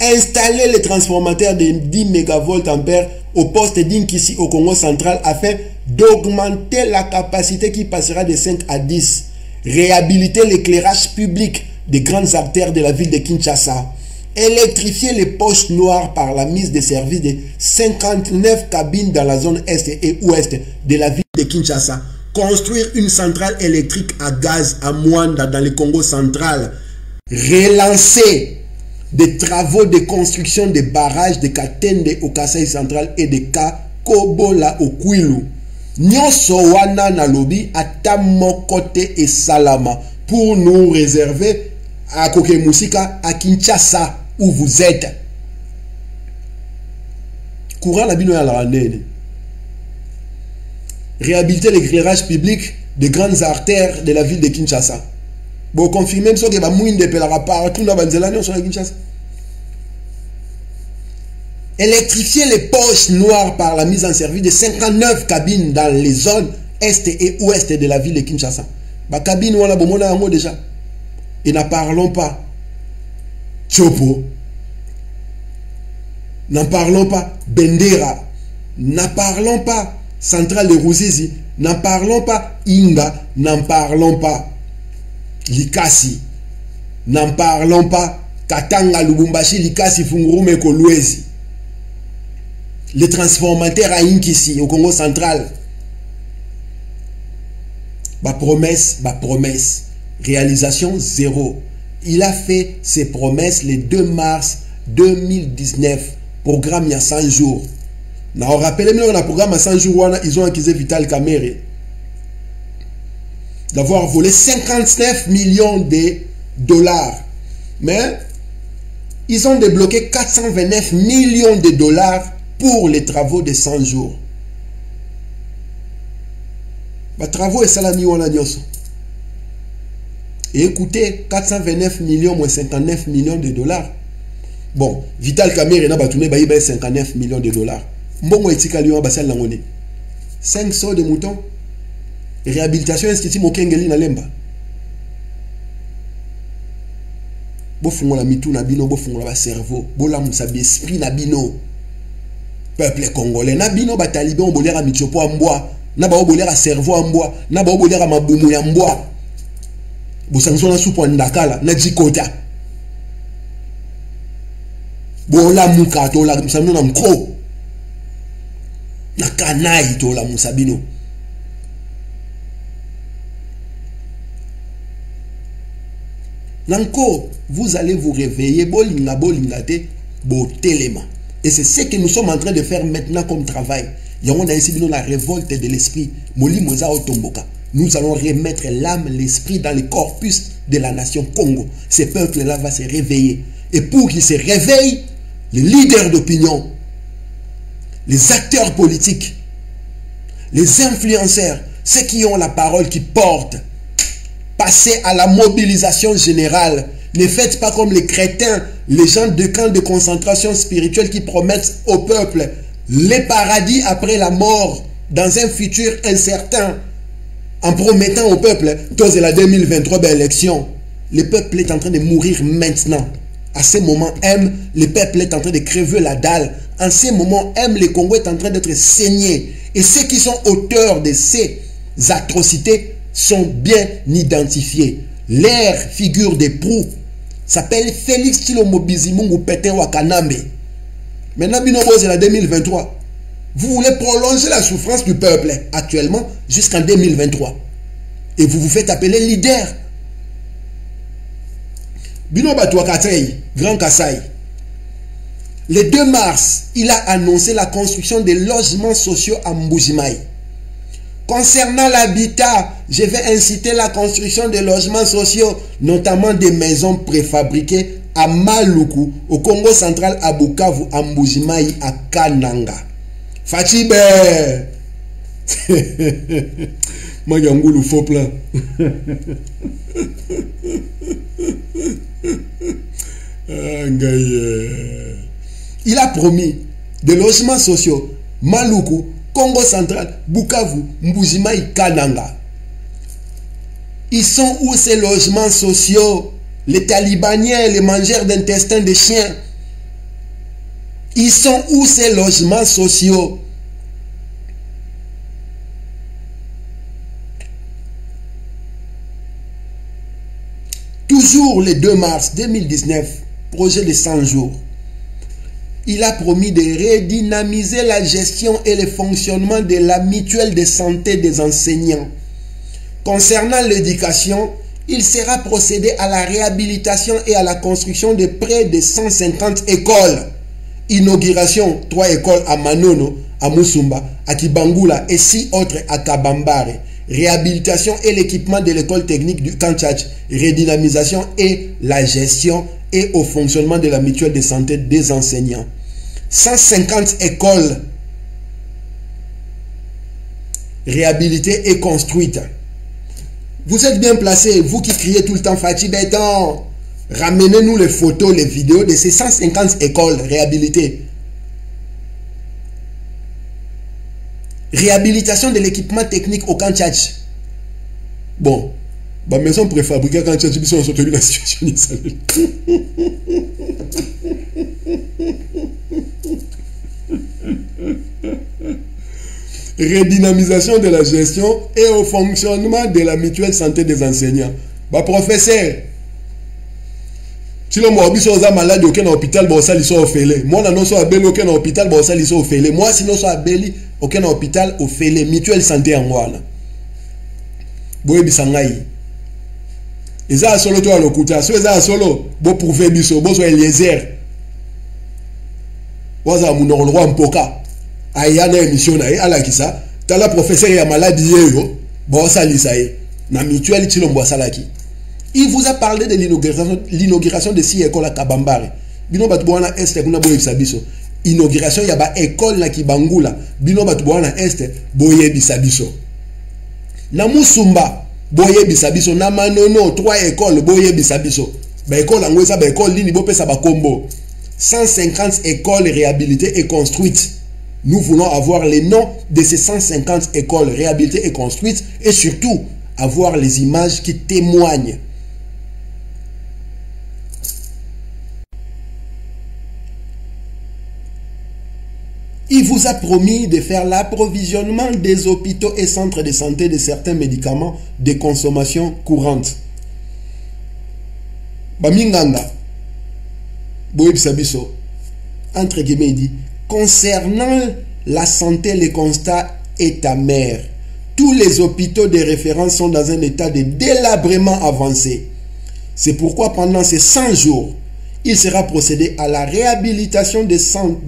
Installer les transformateurs de 10 mégavolt ampères au poste d'Inkisi au Congo central afin d'augmenter la capacité qui passera de 5 à 10. Réhabiliter l'éclairage public des grandes artères de la ville de Kinshasa. Électrifier les poches noires par la mise de service de 59 cabines dans la zone est et ouest de la ville de Kinshasa. Construire une centrale électrique à gaz à Mwanda dans le Congo central. Relancer des travaux de construction des barrages de Katende au Kasai central et de Kakobola au Kwilu. Nyonso wana na lobi atamokote et salama pour nous réserver à Kokemusika à Kinshasa où vous êtes. Courant la bino ya la randene. Réhabiliter l'éclairage public des grandes artères de la ville de Kinshasa. Bon, confirmez que vous avez de pelara partout dans la sur Kinshasa. Électrifier les poches noires par la mise en service de 59 cabines dans les zones est et ouest de la ville de Kinshasa. Bah, cabine, on a bon déjà. Et n'en parlons pas Chopo. N'en parlons pas Bendera. N'en parlons pas Centrale de Ruzizi. N'en parlons pas Inga. N'en parlons pas Likasi. N'en parlons pas Katanga, Lubumbashi, Likasi, Fungurume, Kolwezi. Les transformateurs à Inkisi, au Congo central. Ma promesse. Réalisation zéro. Il a fait ses promesses le 2 mars 2019. Programme il y a 100 jours. On rappelle mieux le programme à 100 jours, ils ont accusé Vital Kamerhe d'avoir volé 59 millions de dollars. Mais ils ont débloqué 429 millions de dollars pour les travaux de 100 jours. Les travaux et salami wana nyoso. Et écoutez, 429 millions moins 59 millions de dollars. Bon, Vital Kamerhe n'a pas tourné 59 millions de dollars. Mbongo etika lion basal langone. 5 sauts de moutons. Réhabilitation institut Mokengeli na lemba. Bofungo la mitou na bino, bofungo la cerveau, bola musabi esprit na bino. Peuple congolais na bino ba taliban bolera michopo amboa, na ba bolera cerveau amboa, na ba bolera mabumu ya mboa. Bosanzo na supo ndakala na jikota. Bola muka to la musamno na mko. Na kanai to la musabino. Nanko, vous allez vous réveiller, bolinga bolingate, botelema. Et c'est ce que nous sommes en train de faire maintenant comme travail. On a ici la révolte de l'esprit. Nous allons remettre l'âme, l'esprit dans le corpus de la nation Congo. Ce peuple-là va se réveiller. Et pour qu'il se réveille, les leaders d'opinion, les acteurs politiques, les influenceurs, ceux qui ont la parole, qui portent, passez à la mobilisation générale. Ne faites pas comme les crétins, les gens de camps de concentration spirituelle qui promettent au peuple les paradis après la mort dans un futur incertain en promettant au peuple tous la 2023 élection. Le peuple est en train de mourir maintenant. À ce moment M, le peuple est en train de crever la dalle. En ce moment M, le Congo est en train d'être saigné. Et ceux qui sont auteurs de ces atrocités sont bien identifiés. Leur figure de proue s'appelle Félix Tshilombo Bizimungu Pétain Wakanambe. Maintenant, c'est la 2023. Vous voulez prolonger la souffrance du peuple actuellement jusqu'en 2023. Et vous vous faites appeler leader. Bino Batwa Katei, Grand Kassai. Le 2 mars, il a annoncé la construction des logements sociaux à Mbujimaï. Concernant l'habitat, je vais inciter la construction de logements sociaux, notamment des maisons préfabriquées à Maluku, au Congo central, à Bukavu, à Mbujimayi, à Kananga. Fatibe! Moi, j'ai un goût de faux plan. Il a promis des logements sociaux. Maluku, Congo central, Bukavu, Mbujimayi, Kananga. Ils sont où ces logements sociaux? Les talibaniens, les mangeurs d'intestins de chiens. Ils sont où ces logements sociaux? Toujours le 2 mars 2019, projet de 100 jours. Il a promis de redynamiser la gestion et le fonctionnement de la mutuelle de santé des enseignants. Concernant l'éducation, il sera procédé à la réhabilitation et à la construction de près de 150 écoles. Inauguration, 3 écoles à Manono, à Musumba, à Kibangula et 6 autres à Kabambare. Réhabilitation et l'équipement de l'école technique du Kanchach. Redynamisation et la gestion et au fonctionnement de la mutuelle de santé des enseignants. 150 écoles réhabilitées et construites. Vous êtes bien placés, vous qui criez tout le temps Fatih Béton. Ramenez-nous les photos, les vidéos de ces 150 écoles réhabilitées. Réhabilitation de l'équipement technique au Kanchach. Bon, ma maison préfabriquée à Kanchach, ils sont sortis de la situation. Redynamisation de la gestion et au fonctionnement de la mutuelle santé des enseignants. Bah, professeur, si l'on m'a dit que malade aucun hôpital, bon ça ils sont offerés. Moi non so abeli aucun hôpital, bon ça ils sont offerés. Moi sinon so abeli aucun hôpital offeré. Mutuelle santé en wana. Boye bisangai. Eza solo to alokuta, so eza solo bo prouver biso, bo so Eliezer. Waza munoro roi mpoka. Ayana émission na ala kisa, tala professeur ya malade yeyo, bon ça lisaye. Na mutuelle tilombo salaki. Il vous a parlé de l'inauguration de 6 écoles à Kabambare. Bino batouana este kuna boye bisabiso. Inauguration ya ba école na Kibangula. Bino batouana este boye bisabiso. Na Musumba boye bisabiso. Na Manono 3 écoles boye bisabiso. Ba école angweza ba école lini bo pesa ba kombo. 150 écoles réhabilitées et construites. Nous voulons avoir les noms de ces 150 écoles réhabilitées et construites et surtout avoir les images qui témoignent. Il vous a promis de faire l'approvisionnement des hôpitaux et centres de santé de certains médicaments de consommation courante. Baminganga, Boebisabiso, entre guillemets, il dit, concernant la santé, le constat est amer. Tous les hôpitaux de référence sont dans un état de délabrement avancé. C'est pourquoi pendant ces 100 jours, il sera procédé à la réhabilitation de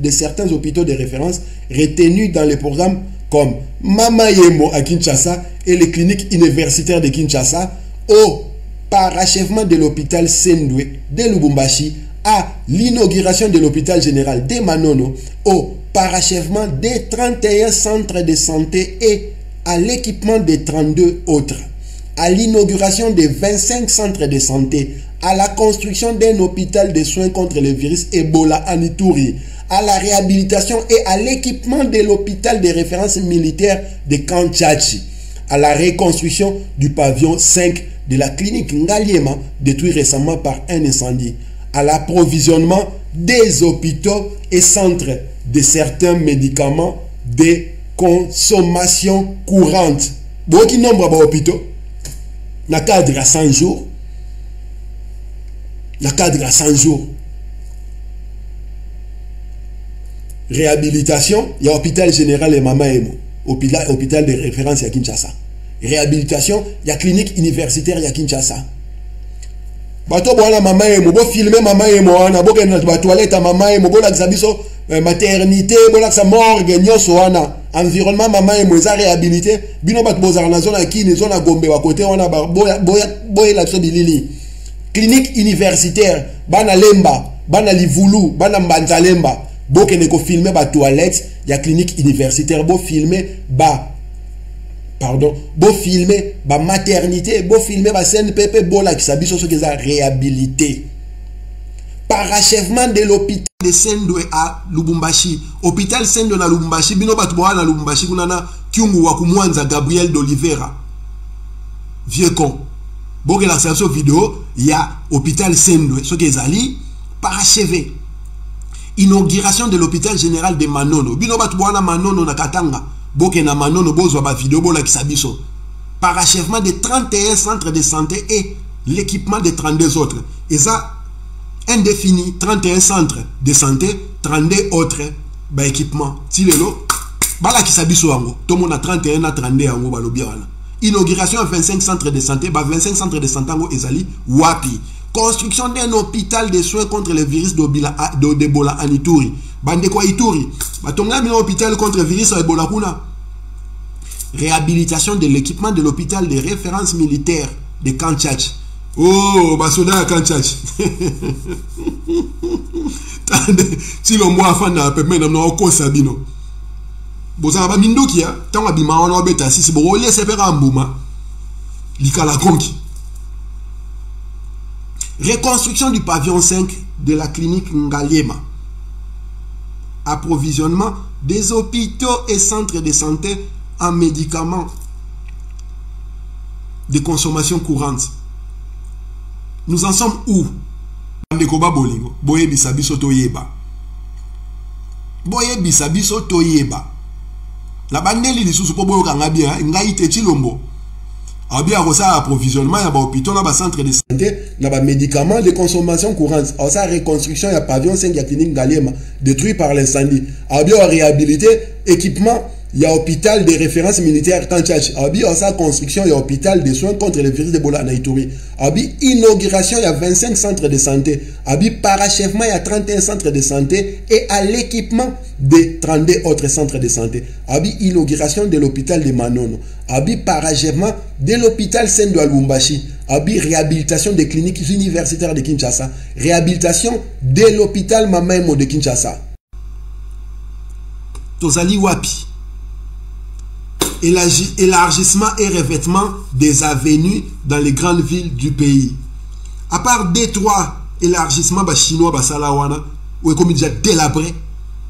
certains hôpitaux de référence retenus dans les programmes comme Mama Yemo à Kinshasa et les cliniques universitaires de Kinshasa, au parachèvement de l'hôpital Sendwe de Lubumbashi, à l'inauguration de l'hôpital général de Manono, au parachèvement des 31 centres de santé et à l'équipement des 32 autres, à l'inauguration des 25 centres de santé, à la construction d'un hôpital de soins contre le virus Ebola à Ituri, à la réhabilitation et à l'équipement de l'hôpital de référence militaire de Kanchachi, à la reconstruction du pavillon 5 de la clinique Ngaliema, détruit récemment par un incendie, à l'approvisionnement des hôpitaux et centres de certains médicaments de consommation courante. Beaucoup de nombre d'hôpitaux, dans le cadre à 100 jours, réhabilitation, il y a l'hôpital général et Mama Emo, hôpital de référence à Kinshasa. Réhabilitation, il y a clinique universitaire à Kinshasa. Bato boana Mama Emo, bo filmer Mama Emo, na bo kena ba toilette Mama Emo, bo la xabiso maternité, bo la sa morgue nyoso wana. Environnement Mama Emo za réhabilité, bino bat bozar na zone à Kini, zone à Gombe wa côté wana boya la so bilili. clinique universitaire bana lemba bana livulu bana mbanzalemba boke ne ko filmer ba toilette ya clinique universitaire bo filmer ba pardon bo filmer ba maternité bo filmer ba CNPP bola ki sabiso so keza réhabilité parachèvement de l'hôpital de Sendwe à Lubumbashi. Hôpital Sendwe na Lubumbashi bino batu boa na Lubumbashi kunana Kyungu wa kumwanza Gabriel d'Oliveira vieux con boke la séance vidéo ya hôpital Sendwe so kezali parachevé inauguration de l'hôpital général de Manono bino batu boa na Manono na Katanga boke na Manono bozwa ba vidéo bola ki sabiso parachèvement de 31 centres de santé et l'équipement de 32 autres et ça indéfini 31 centres de santé 32 autres ba équipement tilelo bala ki sabiso yango to mona 31 na 32 yango balobi wana inauguration à 25 centres de santé ba 25 centres de santé yango ezali wapi construction d'un hôpital de soins contre le virus d'Ebola en Ituri bande kwa Ituri batonga un hôpital contre le virus d'Ebola kuna réhabilitation de l'équipement de l'hôpital de référence militaire de Kanchach. Oh, basoda à Kanchach. Si le mois fan na pepe na no ko sabino. Boza ba mindoki ya, tanga bima ona beta si bo ole se pera mbuma. Likala konki. Reconstruction du pavillon 5 de la clinique Ngaliema. Approvisionnement des hôpitaux et centres de santé en médicaments de consommation courante. Nous en sommes où? Boye bisabiso toyeba. Boye bisabiso toyeba. La bandeli lisusu po boyo kanga bien, ngai te chilombo. Abia rosa approvisionnement ya ba hôpital na ba centre de santé na ba médicaments de consommation courante. Alors ça reconstruction ya pavillon 5 ya clinique Ngaliema détruit par l'incendie. Abia réhabilité équipement il y a hôpital de référence militaire Kanchach. Abi sa construction, il y a hôpital de soins contre le virus d'Ebola en Ituri. Abi inauguration, il y a 25 centres de santé. Abi parachèvement, il y a 31 centres de santé et à l'équipement de 32 autres centres de santé. Abi inauguration de l'hôpital de Manono. Abi parachèvement de l'hôpital Sendwe à Lubumbashi. Abi réhabilitation des cliniques universitaires de Kinshasa. Réhabilitation de l'hôpital Mamaimo de Kinshasa. Tozali wapi. Élargissement et revêtement des avenues dans les grandes villes du pays. À part Détroit, élargissement ba chinois ba salawana ou comme déjà délabré.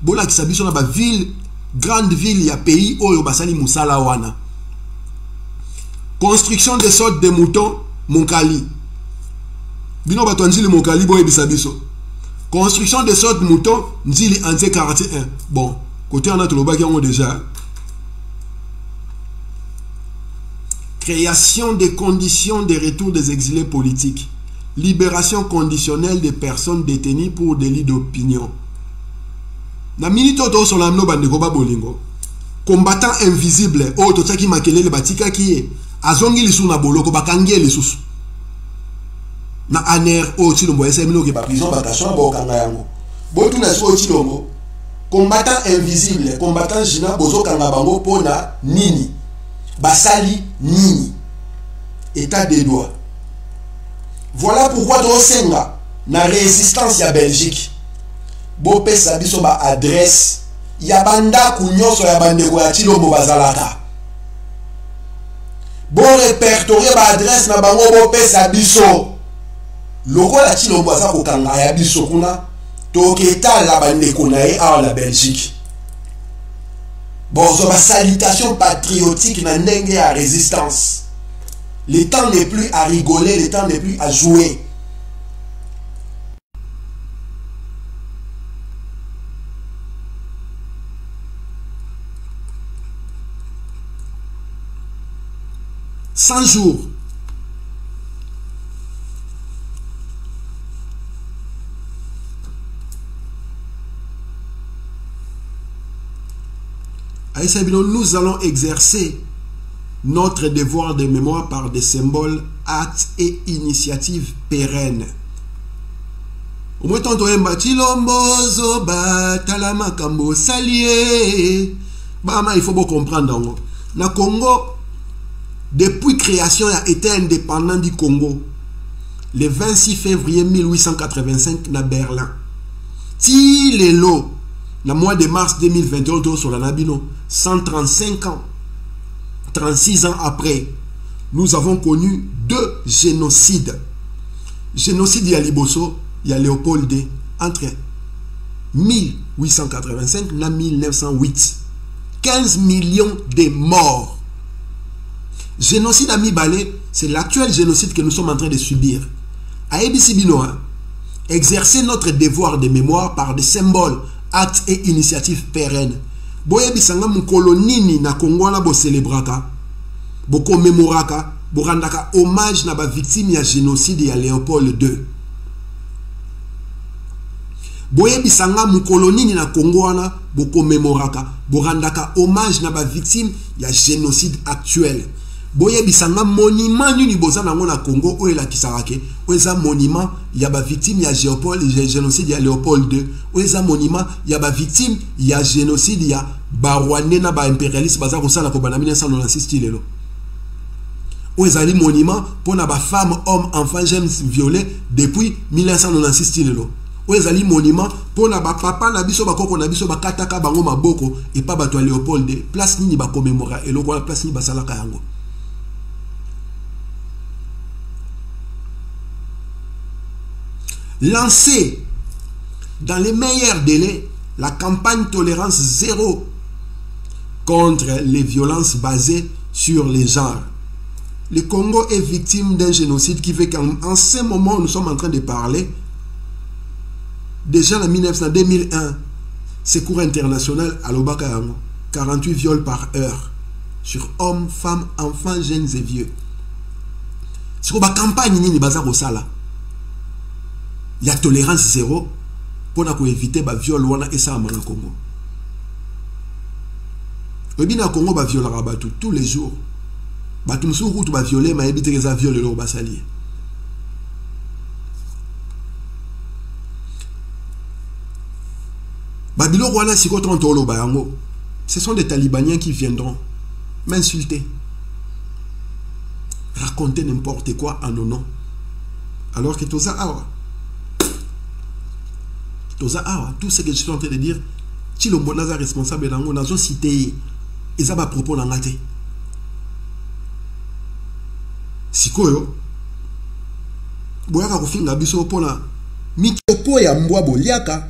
Bola ki sabiso na ba ville, grande ville ya pays oyo basali musalawana. Construction de sortes de moutons Monkali. Bino bato nzili Monkali boye bisabiso. Construction de sortes de moutons nzili anté 41. Bon, côté on a tout le baki on déjà. Création des conditions de retour des exilés politiques. Libération conditionnelle des personnes détenues pour délit d'opinion. Na minute to so lamno bandeko ba bolingo. Combattant invisible o to tsaki makelele batika kiye. Azongi lisu na boloko bakangie lisusu. Na aner o chilombo esemino ke ba prison bakashwa ba okanga yango. Botu na so chilombo. Combattant invisible, combattant jina bozo kanga bango pona nini. Basali nini. État des droits. Voilà pourquoi Dosenga na résistance ya Belgique. Bopé sabiso ba adresse ya banda kunyoso ya bandeko ya Chilombo bazalaka. Bon répertorier ba adresse na bango bopé sabiso. Loko la Chilombo za kokanga ya biso kuna toketa la bandeko na e a la Belgique. Bon, so ba salutation patriotique na ndenge ya résistance. Le temps n'est plus à rigoler, le temps n'est plus à jouer. « 100 jours. Nous allons exercer notre devoir de mémoire par des symboles, actes et initiatives pérennes. Au moins, tant que Chilombo, Talama, Kambo, Salié, il faut bien comprendre. Le Congo, depuis création, a été indépendant du Congo. le 26 février 1885 na Berlin. Ti lelo, le mois de mars 2021 sur la Nabino, 135 ans, 36 ans après, nous avons connu 2 génocides. Génocide il y a Liboso, il y a Léopold II, entre 1885 et 1908. 15 millions de morts. Génocide à Mibalé, c'est l'actuel génocide que nous sommes en train de subir. À Ebisibinoa, exercer notre devoir de mémoire par des symboles, actes et initiatives pérennes. Boye bisanga mukolo nini na Congo na bo célébraka, bo commémoraka, bo randaka hommage na ba victime ya génocide ya Léopold II. Boye bisanga mukolo nini na Congo wana bo commémoraka, bo randaka hommage na ba victime ya génocide actuel. Boye bisanga monument nini boza nango na Congo o elakisaka oeza monument ya ba victime ya génocide ya Léopold II, oeza monument ya ba victime ya génocide ya Barwandais na ba impérialiste baza kosala ko bana 1996 lelo. Oeza li monument pour na ba femmes, hommes, enfants, jeunes violés depuis 1996 lelo. Oeza li monument pour na ba papa na biso ba koko na biso ba kataka bango maboko et pas bato Léopold II. Place nini ba commémorer et loko place nini ba salaka yango. Lancer dans les meilleurs délais la campagne tolérance zéro contre les violences basées sur les genres. Le Congo est victime d'un génocide qui fait qu'en ce moment où nous sommes en train de parler, déjà en 2001, Secours international à l'Obakayango, 48 viols par heure sur hommes, femmes, enfants, jeunes et vieux. C'est une campagne ni bazar au sala. Il y a tolérance zéro pour éviter les viols et ça au Congo. Au Congo, il viole tous les jours. Il y a violé, mais il y a violé le basalier. Ce sont des talibaniens qui viendront m'insulter, raconter n'importe quoi en nos noms. Alors que tout ça, tout ce que je suis en train de dire, si le bon est responsable dans mon azo cité, ils ont propos dans la tête. Si quoi, boya ka finga biso pona mitopo ya mbwa boliaka,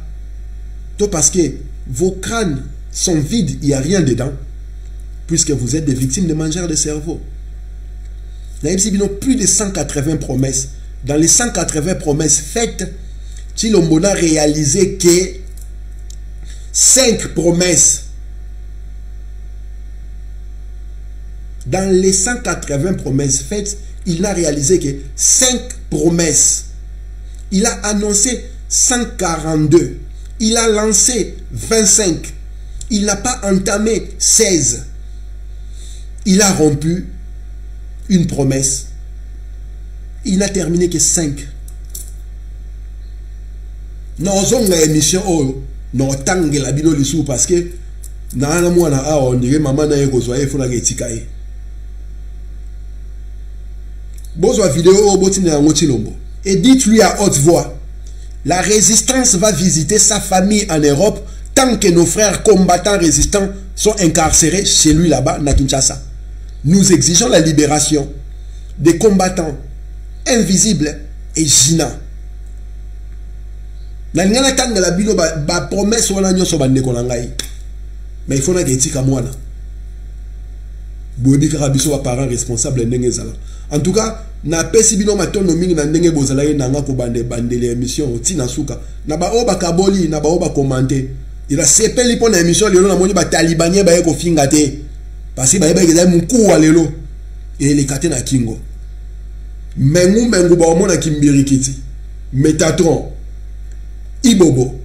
to parce que vos crânes sont vides, il n'y a rien dedans, puisque vous êtes des victimes de mangeurs de cerveau. Il y a plus de 180 promesses. Dans les 180 promesses faites, Tshilombo n'a réalisé que 5 promesses. Dans les 180 promesses faites, il n'a réalisé que 5 promesses. Il a annoncé 142. Il a lancé 25. Il n'a pas entamé 16. Il a rompu une promesse. Il n'a terminé que 5. Nous avons une émission où nous avons la bino lisou parce que nous avons dit maman n'a pas besoin de la tikaye. Bonjour vidéo et dites-lui à haute voix, la résistance va visiter sa famille en Europe tant que nos frères combattants résistants sont incarcérés chez lui là-bas, à Kinshasa. Nous exigeons la libération des combattants invisibles et gênants. Mais il faut que parents responsables. En tout cas, na pesi bino matono mingi na ndenge bozala ye nanga ko bandele émission tina suka na ba oba kaboli na ba oba commenter ila sepeli pona émission lelo na moni ba talibanien ba ye ko finga te parce que ba yeba ke muku wa lelo et les kate na kingo mengu ba omona kimbirikiti Metatron Ibobo